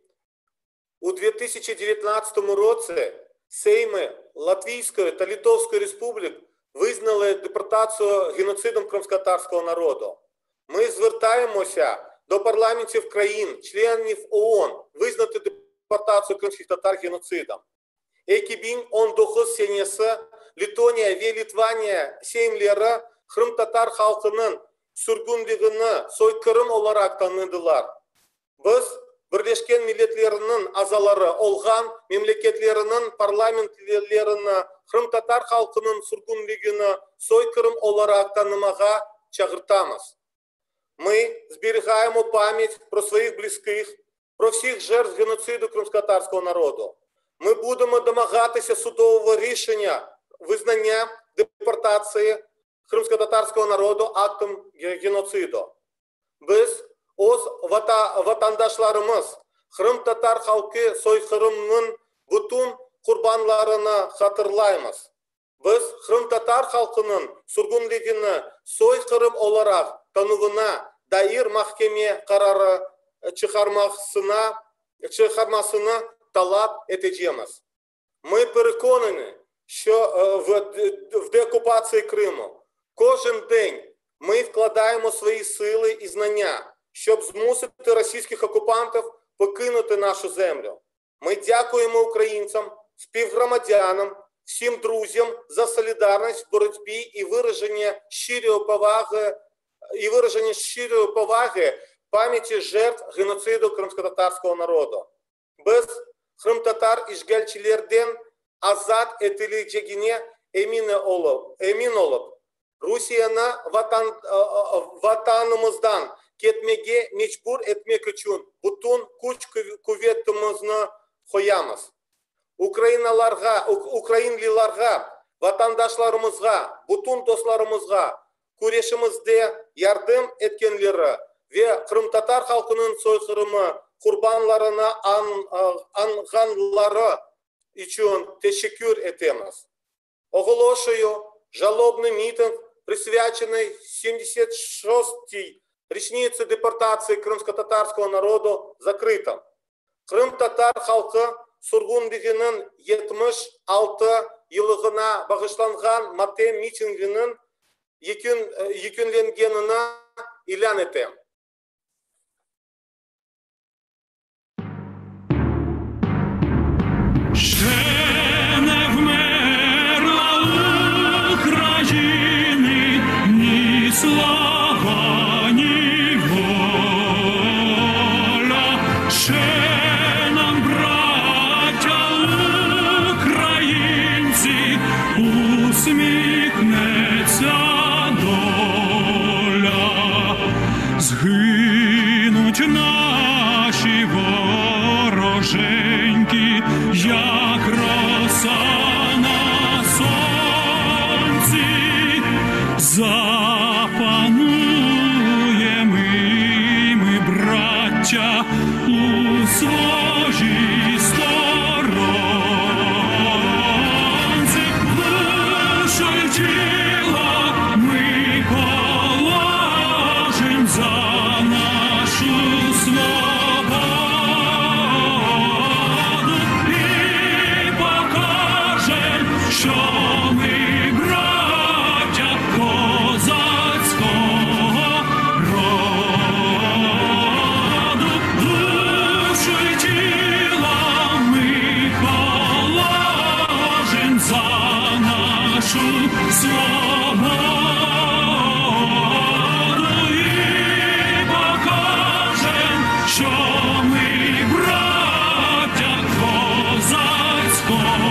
У 2019 році Сейми Латвійської та Литовської республік визнали депортацію геноцидом кримськотатарського народу. Ми звертаємося до парламентів країн, членів ООН, визнати депортацію кримських татар геноцидом. 2019 senesi Litonya ve Litvanya Seymleri Kırım Tatar halkının sürgünlüğünü soykırım olarak tanıdılar. Biz Birleşken Milletler'in azaları olgan memleketlerinin parlamentlerini Kırım Tatar halkının sürgünlüğünü soykırım olarak tanımaya çağırtамыз. Ми зберігаємо пам'ять про своїх близьких, про всіх жертв геноциду кримськотатарського народу. Ми будемо домагатися судового рішення визнання депортації кримськотатарського народу актом геноциду. Biz vatandaşlarımız Kırım Tatar halkı soykırımının bütün kurbanlarını hatırlayız. Biz Kırım Tatar halkının sürgünlüğünü soykırım olarak tanıdığına dair mahkeme kararı çıkarmasını talep edeceğiz. Ми переконані, що в деокупації Криму кожен день ми вкладаємо свої сили і знання, щоб змусити російських окупантів покинути нашу землю. Ми дякуємо українцям, співгромадянам, всім друзям за солідарність в боротьбі і вираження щирої поваги памяти жертв геноцида крымско-татарского народа. Biz Kırım-Tatar işgalçilerden azat edilecegine emin olup Rusya'nı vatanımızdan ketmege mecbur etmek için bütün güç kuvvetimizni koyamız. Ukraynalılarga, vatandaşlarımızga, bütün dostlarımızga kurešimizde yardım etkenleri ve Kırım-Tatar halkının soykırımı kurbanlarına anganları için teşekkür etmemiz. Оголошую жалобный митинг, присвяченный 76-й річниці депортації кримсько-татарського народу, закритим. Крым-татар халқы surgunliginin 76 yılına bağışlanған matем митингінің yekünlengenini ilan ettim. Слава, ні воля, ще нам, браття українці, усміхнеться доля. Згинуть наші вороженьки, як роса на сонці. Запануємо ми, браття, у своїй сторонці. Душу й тіло ми положим за нашу свободу і покажем, що ми браття козацького роду. Душу й тіло ми положим за нашу свободу і покажем, що ми браття козацького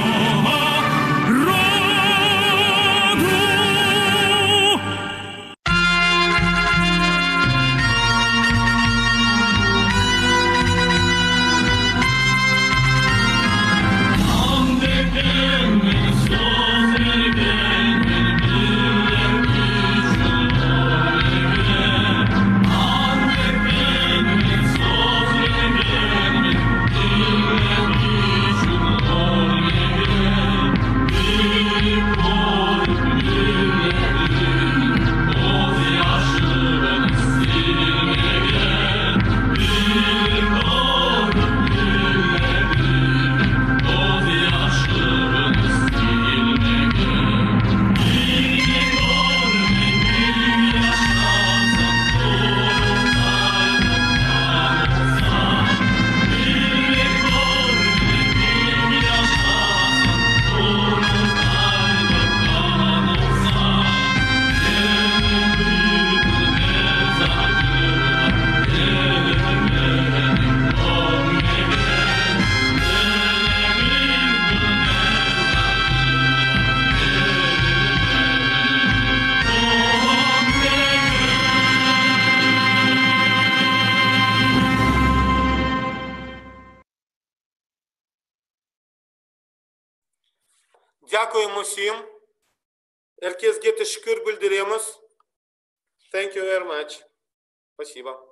роду. Дякуємо всім. Herkesге teşekkür bildiremiz. Thank you very much. Спасибо.